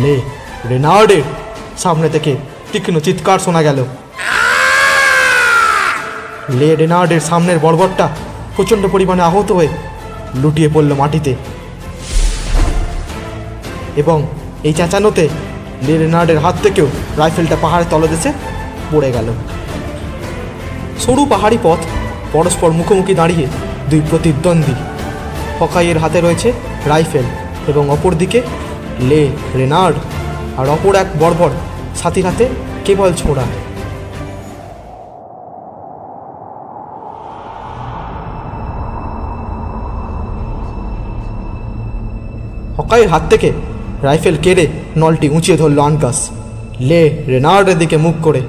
লে রেনার্ডের সামনে থেকে তীক্ষ্ণ চিৎকার শোনা গেল। লে রেনার্ডের সামনের বর্বরটা প্রচণ্ড পরিমাণে আহত হয়ে লুটিয়ে পড়ল মাটিতে এবং এই চেঁচানোতে লে রেনার্ডের হাত থেকেও রাইফেলটা পাহাড়ের তলদেশে পড়ে গেল। সরু পাহাড়ি পথ, পরস্পর মুখোমুখি দাঁড়িয়ে দুই প্রতিদ্বন্দ্বী। হকাইয়ের হাতে রয়েছে রাইফেল এবং অপরদিকে লে রেনার্ড আর অপর এক বর্বর সাথীর হাতে কেবল ছোড়া। হকাইয়ের হাত থেকে রাইফেল কেড়ে নলটি উঁচিয়ে ধরল আনকাস। লে রেনার্ডের দিকে মুখ করে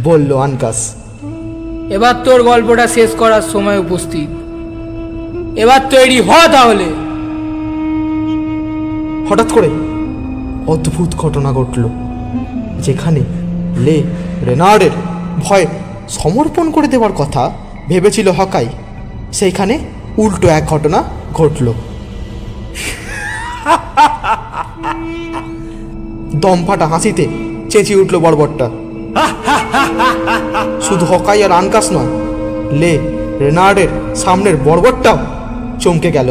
বলল আনকাস, এবার তোর গল্পটা শেষ করার সময় উপস্থিত। এবার তৈরি হ তাহলে। হঠাৎ করে অদ্ভুত ঘটনা ঘটল। যেখানে লে রেনার্ডের ভয়ে সমর্পণ করে দেওয়ার কথা ভেবেছিল হকাই, সেইখানে উল্টো এক ঘটনা ঘটল। দমফাটা হাসিতে চেঁচিয়ে উঠল বর্বরটা। শুধু হকাই আর আনকাস নয়, লে রেনার্ডের সামনের বর্বরটাও চমকে গেল।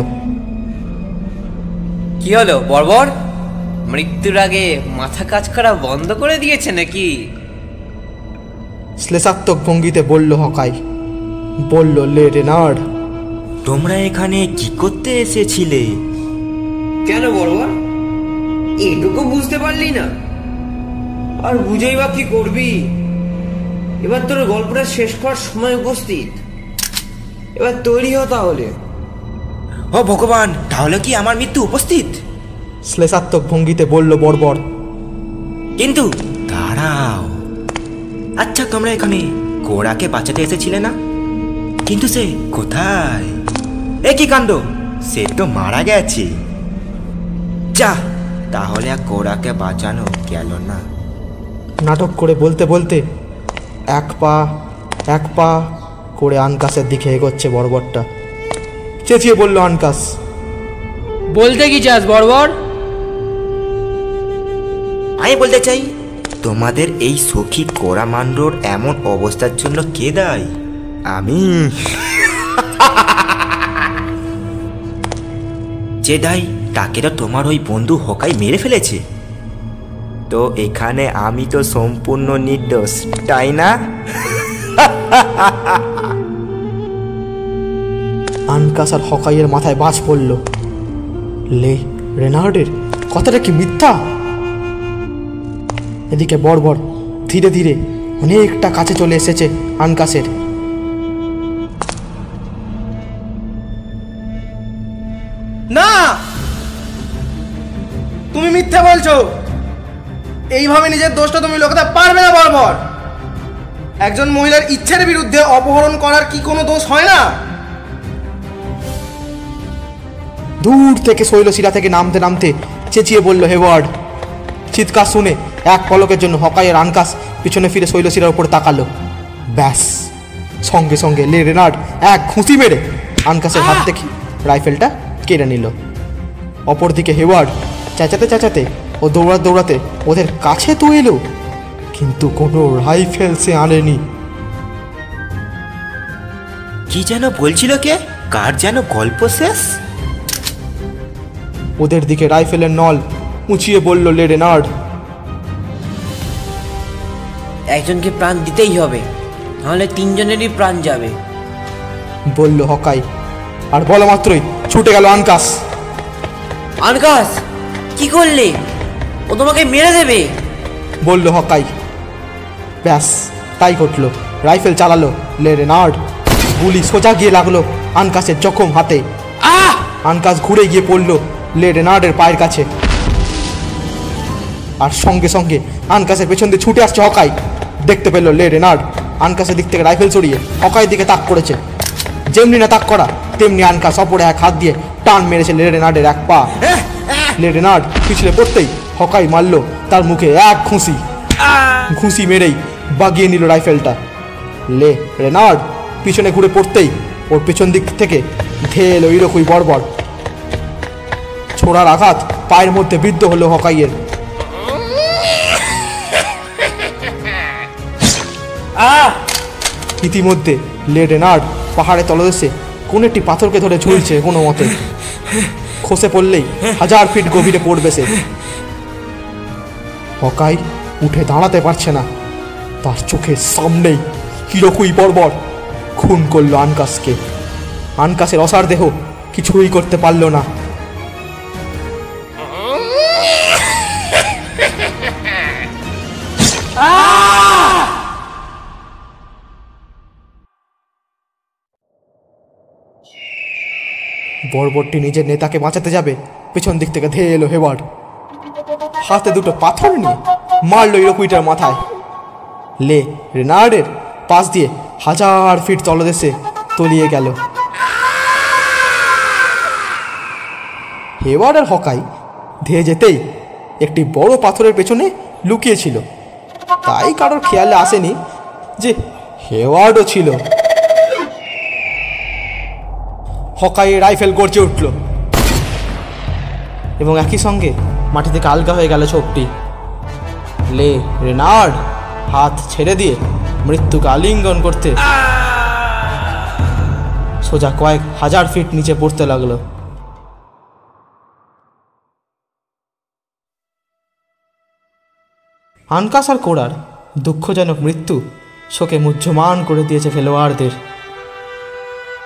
কি হলো বর্বর? মৃত্যুর আগে মাথা কাজ করা বন্ধ করে দিয়েছে নাকি? শ্লেষাত্মক ভঙ্গিতে বলল হকাই। বলল লে রেনার্ড, তোমরা এখানে কি করতে এসেছিলে? কেন বর্বর, এটুকু বুঝতে পারলি না? আর বুঝেই বা কি করবি? এবার তোর গল্পটা শেষ করার সময় উপস্থিত। এবার তৈরি হ তাহলে। ও ভগবান, তাহলে কি আমার মৃত্যু উপস্থিত? শ্লেষাত্মক ভঙ্গিতে বলল বর্বর। কিন্তু দাঁড়াও, আচ্ছা তোমরা এখানে কোড়াকে বাঁচাতে এসেছিলে না? কিন্তু সে কোথায়? এ কি কাণ্ড, সে তো মারা গেছে। যা, তাহলে আর কোড়াকে বাঁচানো গেল না। নাটক করে বলতে বলতে এক পা করে আনকাসের দিকে এগোচ্ছে বর্বরটা। চেঁচিয়ে বলল আনকাস, বলতে কি চাস বর্বর? আমি বলতে চাই, তোমাদের এই সখী কোড়া মান্ডোর এমন অবস্থার জন্য কে দায়ী? আমি। যে দায়ী তাকে তো তোমার ওই বন্ধু হকাই মেরে ফেলেছে। তো এখানে আমি তো সম্পূর্ণ নির্দোষ, তাই না? আনকাস আর হকাইয়ের মাথায় বাজ পড়ল। লে রেনার্ডের কথাটা কি মিথ্যা? এদিকে বর্বর ধীরে ধীরে অনেকটা কাছে চলে এসেছে আনকাসের। না, তুমি মিথ্যা বলছো। এইভাবে নিজের দোষটা তুমি লোকাতে পারবে না বর্বর। একজন মহিলার ইচ্ছের বিরুদ্ধে অপহরণ করার কি কোনো দোষ হয় না? দূর থেকে শৈলশিরা থেকে নামতে নামতে চেঁচিয়ে বলল হেওয়ার্ড। চিৎকার শুনে এক পলকের জন্য হকাই আর আনকাস পিছনে ফিরে শৈলশিরার উপর তাকালো। ব্যাস, সঙ্গে সঙ্গে লে রেনার্ড এক ঘুষি মেরে আনকাসের হাত থেকে রাইফেলটা কেড়ে নিল। অপরদিকে হেওয়ার্ড চেঁচাতে চেঁচাতে ও দৌড়াতে ওদের কাছে তো এলো, কিন্তু কোনো রাইফেল সে আনেনি। কি যেন বলছিল কে? কার যেন গল্প শেষ? ওদের দিকে রাইফেলের নল উঁচিয়ে বলল লে রেনার্ড, একজনকে প্রাণ দিতেই হবে, নাহলে তিনজনেরই প্রাণ যাবে, বলল হকাই। আর বলা মাত্রই ছুটে গেল আনকাস। আনকাস, কি করলে? ও তোমাকে মেরে দেবে, বলল হকাই। ব্যাস তাই ঘটল। রাইফেল চালালো লে রেনার্ড। গুলি সোজা গিয়ে লাগলো আনকাসের জখম হাতে। আনকাস ঘুরে গিয়ে পড়ল লে রেনার্ডের পায়ের কাছে। আর সঙ্গে সঙ্গে আনকাসের পেছন দিয়ে ছুটে আসছে হকাই। দেখতে পেল লে রেনার্ড আনকাসের দিক থেকে রাইফেল সরিয়ে হকাইয়ের দিকে তাক করেছে। যেমনি না তাক করা তেমনি আনকাস অপরে এক হাত দিয়ে টান মেরেছে লে রেনার্ডের এক পা। লে রেনার্ড পিছলে পড়তেই হকাই মারল তার মুখে এক ঘুষি। ঘুষি মেরেই বাগিয়ে নিল রাইফেলটা। লে রেনার্ড পিছনে ঘুরে পড়তেই ওর পেছন দিক থেকে ধেয়ে এলো ইরোকুই বর্বর। ছোড়ার আঘাত পায়ের মধ্যে বিদ্ধ হলো হকাইয়ের। ইতিমধ্যে লে রেনার্ড পাহাড়ে তলদেশে কোন একটি পাথরকে ধরে ঝুলছে কোনো মতে। খসে পড়লেই 1000 ফিট গভীরে পড়বে সে। হকাই উঠে দাঁড়াতে পারছে না। তার চোখের সামনেই হিরোকুই বর্বর খুন করলো আনকাসকে। আনকাসের অসার দেহ কিছুই করতে পারল না। বর্বরটি নিজের নেতাকে বাঁচাতে যাবে, পেছন দিক থেকে ধেয়ে এলো হেওয়ার্ড। হাতে দুটো পাথর নিয়ে মারলো ইরোকুইটার মাথায়। লে রেনার্ডের পাশ দিয়ে 1000 ফিট তলদেশে তলিয়ে গেল। হেওয়ার্ড আর হকাই ধেয়ে যেতেই একটি বড় পাথরের পেছনে লুকিয়েছিল, তাই কারোর খেয়ালে আসেনি যে হেওয়ার্ডও ছিল। হকাই রাইফেল গর্জে উঠল এবং একই সঙ্গে মাটি থেকে আলগা হয়ে গেল ছোপটি। লে রেনার্ড হাত ছেড়ে দিয়ে মৃত্যুকে আলিঙ্গন করতে সোজা কয়েক 1000 ফিট নিচে পড়তে লাগলো। আনকাস আর কোড়ার দুঃখজনক মৃত্যু শোকে মুহ্যমান করে দিয়েছে খেলোয়াড়দের।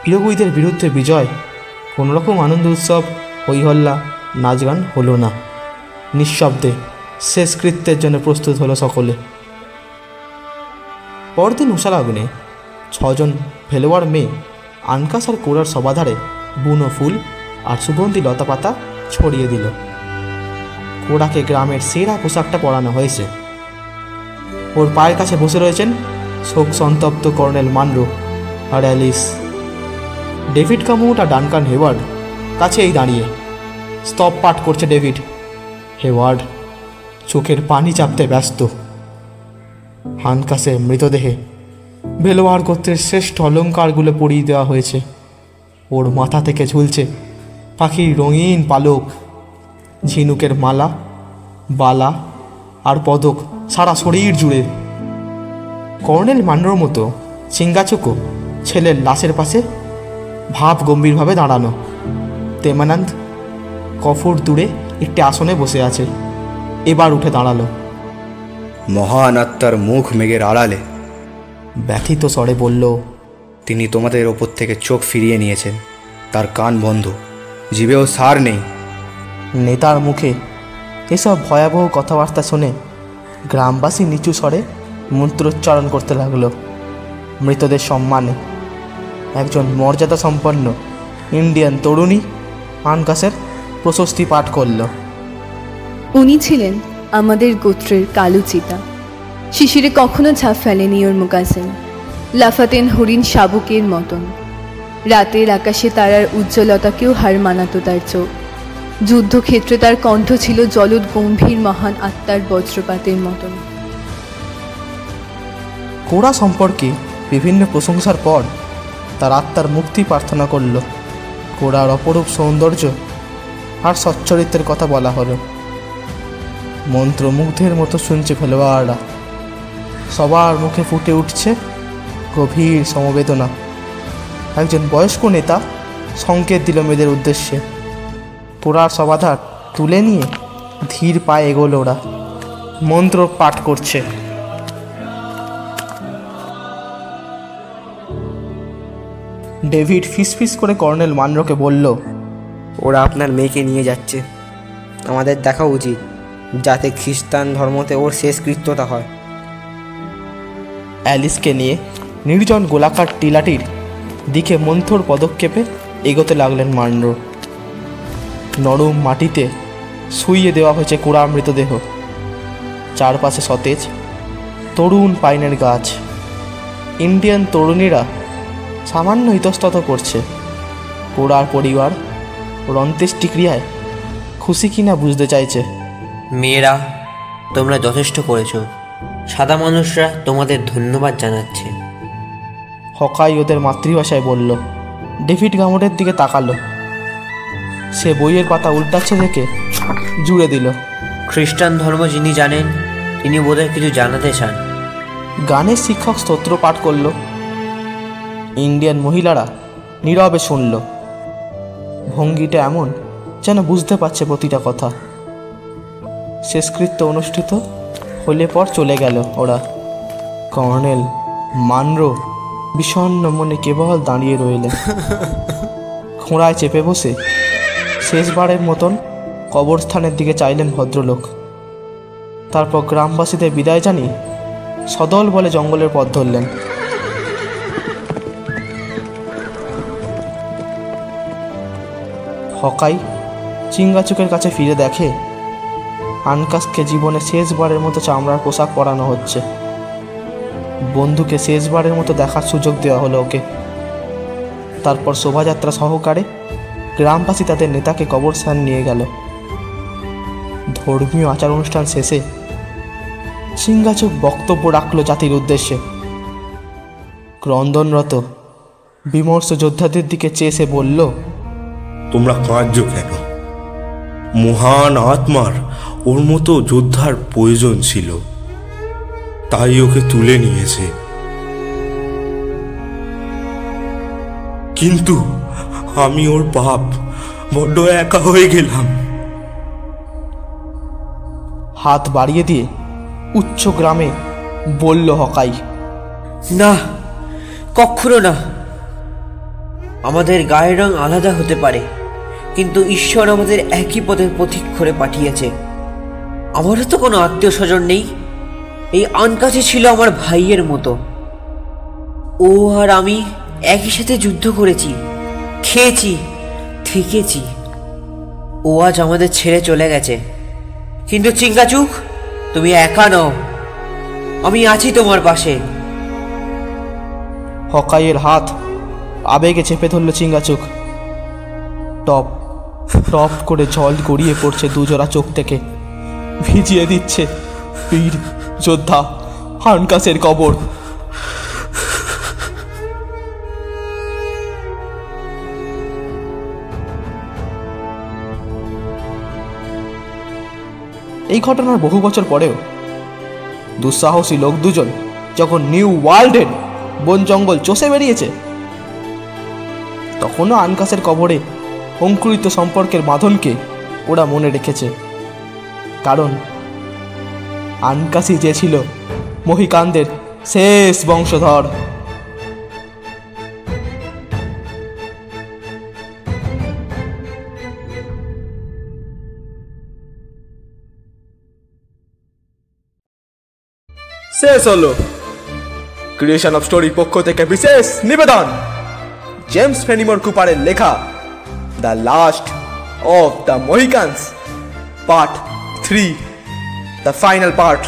ইরোকুইদের বিরুদ্ধে বিজয়, কোনোরকম আনন্দ উৎসব, হইহল্লা, নাচ গান হলো না। নিঃশব্দে শেষ কৃত্যের জন্য প্রস্তুত হলো সকলে। পরদিন উষার আগুনে 6 জন ভেলোয়ার মেয়ে আনকাস আর কোড়ার সবাধারে বুনো ফুল আর সুগন্ধি লতাপাতা ছড়িয়ে দিল। কোড়াকে গ্রামের সেরা পোশাকটা পরানো হয়েছে। ওর পায়ের কাছে বসে রয়েছেন শোক সন্তপ্ত কর্নেল মানরো আর অ্যালিস। ডেভিড কামুট আর ডানকান হেওয়ার্ড কাছেই দাঁড়িয়ে স্তব পাঠ করছে ডেভিড। হেওয়ার্ড চোখের পানি চাপতে ব্যস্ত। আনকাসের মৃতদেহে ভেলোয়ার গোত্রের শ্রেষ্ঠ অলঙ্কারগুলো পরিয়ে দেওয়া হয়েছে। ওর মাথা থেকে ঝুলছে পাখির রঙিন পালক, ঝিনুকের মালা, বালা আর পদক সারা শরীর জুড়ে। কর্নেল মান্ডোর মতো সিঙ্গাচুকো ছেলের লাশের পাশে ভাব গম্ভীরভাবে দাঁড়ানো। তেমানন্দ কফুর দূরে একটি আসনে বসে আছে। এবার উঠে দাঁড়ালো। মহান আত্মার মুখ মেঘের আড়ালে, ব্যথিত স্বরে বলল, তিনি তোমাদের ওপর থেকে চোখ ফিরিয়ে নিয়েছেন। তার কান বন্ধ, জিভেও সার নেই। নেতার মুখে এসব ভয়াবহ কথাবার্তা শুনে গ্রামবাসী নিচু স্বরে মন্ত্রোচ্চারণ করতে লাগলো মৃতদের সম্মানে। একজন মর্যাদা সম্পন্ন ইন্ডিয়ান তরুণী আনকাসের প্রশস্তি পাঠ করল। উনি ছিলেন আমাদের গোত্রের কালো চিতা। শিশিরে কখনো ছাপ ফেলেনি ওর মুকাসেন। লাফাতেন হরিণ শাবকের মতন। রাতের আকাশে তারার উজ্জ্বলতাকেও হার মানাতো তার চোখ। যুদ্ধক্ষেত্রে তার কণ্ঠ ছিল জলদ গম্ভীর মহান আত্মার বজ্রপাতের মতন। কোড়া সম্পর্কে বিভিন্ন প্রশংসার পর তার আত্মার মুক্তি প্রার্থনা করল। ঘোড়ার অপরূপ সৌন্দর্য আর সচ্চরিত্রের কথা বলা হলো। মন্ত্রমুগ্ধের মতো শুনছে খেলোয়াড়রা। সবার মুখে ফুটে উঠছে গভীর সমবেদনা। একজন বয়স্ক নেতা সংকেত দিল মেয়েদের উদ্দেশ্যে। পোড়ার সমাধার তুলে নিয়ে ধীর পায়ে এগোলো ওরা। মন্ত্র পাঠ করছে। ডেভিড ফিসফিস করে কর্নেল মানরোকে বলল, ওরা আপনার মেয়েকে নিয়ে যাচ্ছে। আমাদের দেখা উচিত, যাতে খ্রিস্টান ধর্মতে ওর শেষকৃত্যটা হয়। অ্যালিসকে নিয়ে নির্জন গোলাকার টিলাটির দিকে মন্থর পদক্ষেপে এগোতে লাগলেন মানরো। নরম মাটিতে শুইয়ে দেওয়া হয়েছে কুড়া মৃতদেহ। চারপাশে সতেজ তরুণ পাইনের গাছ। ইন্ডিয়ান তরুণীরা সামান্য ইতস্তত করছে। পোড়ার পরিবার ওর অন্ত্যেষ্টিক্রিয়ায় খুশি কিনা বুঝতে চাইছে। মেয়েরা, তোমরা যথেষ্ট করেছো। সাদা মানুষরা তোমাদের ধন্যবাদ জানাচ্ছে। হকাই ওদের মাতৃভাষায় বলল। ডেভিড গামোটের দিকে তাকালো। সে বইয়ের পাতা উল্টাচ্ছে দেখে জুড়ে দিল। খ্রিস্টান ধর্ম যিনি জানেন, তিনি বোধহয় কিছু জানাতে চান। গানের শিক্ষক স্তোত্র পাঠ করল। ইন্ডিয়ান মহিলারা নীরবে শুনল। ভঙ্গিটা এমন যেন বুঝতে পারছে প্রতিটা কথা। শেষকৃত্য অনুষ্ঠিত হলে পর চলে গেল ওরা। কর্নেল মানরো বিষণ্ণ মনে কেবল দাঁড়িয়ে রইলেন। ঘোড়ায় চেপে বসে শেষবারের মতন কবরস্থানের দিকে চাইলেন ভদ্রলোক। তারপর গ্রামবাসীদের বিদায় জানিয়ে সদল বলে জঙ্গলের পথ ধরলেন। হকাই চিঙ্গাচুকের কাছে ফিরে দেখে আনকাসকে জীবনে শেষবারের মতো চামড়ার পোশাক পরানো হচ্ছে। বন্ধুকে শেষবারের মতো দেখার সুযোগ দেওয়া হলো ওকে। তারপর শোভাযাত্রা সহকারে গ্রামবাসী তাদের নেতাকে কবরস্থান নিয়ে গেল। ধর্মীয় আচার অনুষ্ঠান শেষে চিঙ্গাচুক বক্তব্য রাখল জাতির উদ্দেশ্যে। ক্রন্দনরত বিমর্ষ যোদ্ধাদের দিকে চেয়ে সে বলল, তোমরা কাঁদছো কেন? মহান আত্মার ওর মতো যোদ্ধার প্রয়োজন ছিল, তাই ওকে তুলে নিয়েছে। কিন্তু আমি ওর বাপ, বড্ড একা হয়ে গেলাম। হাত বাড়িয়ে দিয়ে উচ্চ গ্রামে বলল হকাই, না, কখনো না। আমাদের গায়ের রং আলাদা হতে পারে, কিন্তু ঈশ্বর আমাদের একই পথের পথিক করে পাঠিয়েছে। আমারও তো কোনো আত্মীয় স্বজন নেই। এই আনকাছে ছিল আমার ভাইয়ের মতো। ও আর আমি একই সাথে যুদ্ধ করেছি, খেয়েছি, থেকেছি। ও আজ আমাদের ছেড়ে চলে গেছে। কিন্তু চিঙ্গাচুক, তুমি একা নও, আমি আছি তোমার পাশে। হকাইয়ের হাত আবেগে চেপে ধরল চিঙ্গাচুক। টপ টপ করে জল গড়িয়ে পড়ছে দুজোড়া চোখ থেকে। ভিজিয়ে দিচ্ছে বীর যোদ্ধা আনকাসের কবর। এই ঘটনার বহু বছর পরেও দুঃসাহসী লোক দুজন যখন নিউ ওয়ার্ল্ডের বন জঙ্গল চষে বেরিয়েছে, তখনও আনকাসের কবরে অঙ্কুরিত সম্পর্কের বাঁধনকে ওরা মনে রেখেছে। কারণ আনকাসই যে ছিল মহিকানদের শেষ বংশধর। শেষ হলো ক্রিয়েশন অফ স্টোরি পক্ষ থেকে বিশেষ নিবেদন, জেমস ফেনিমোর কুপারের লেখা the last of the Mohicans part 3, the final part.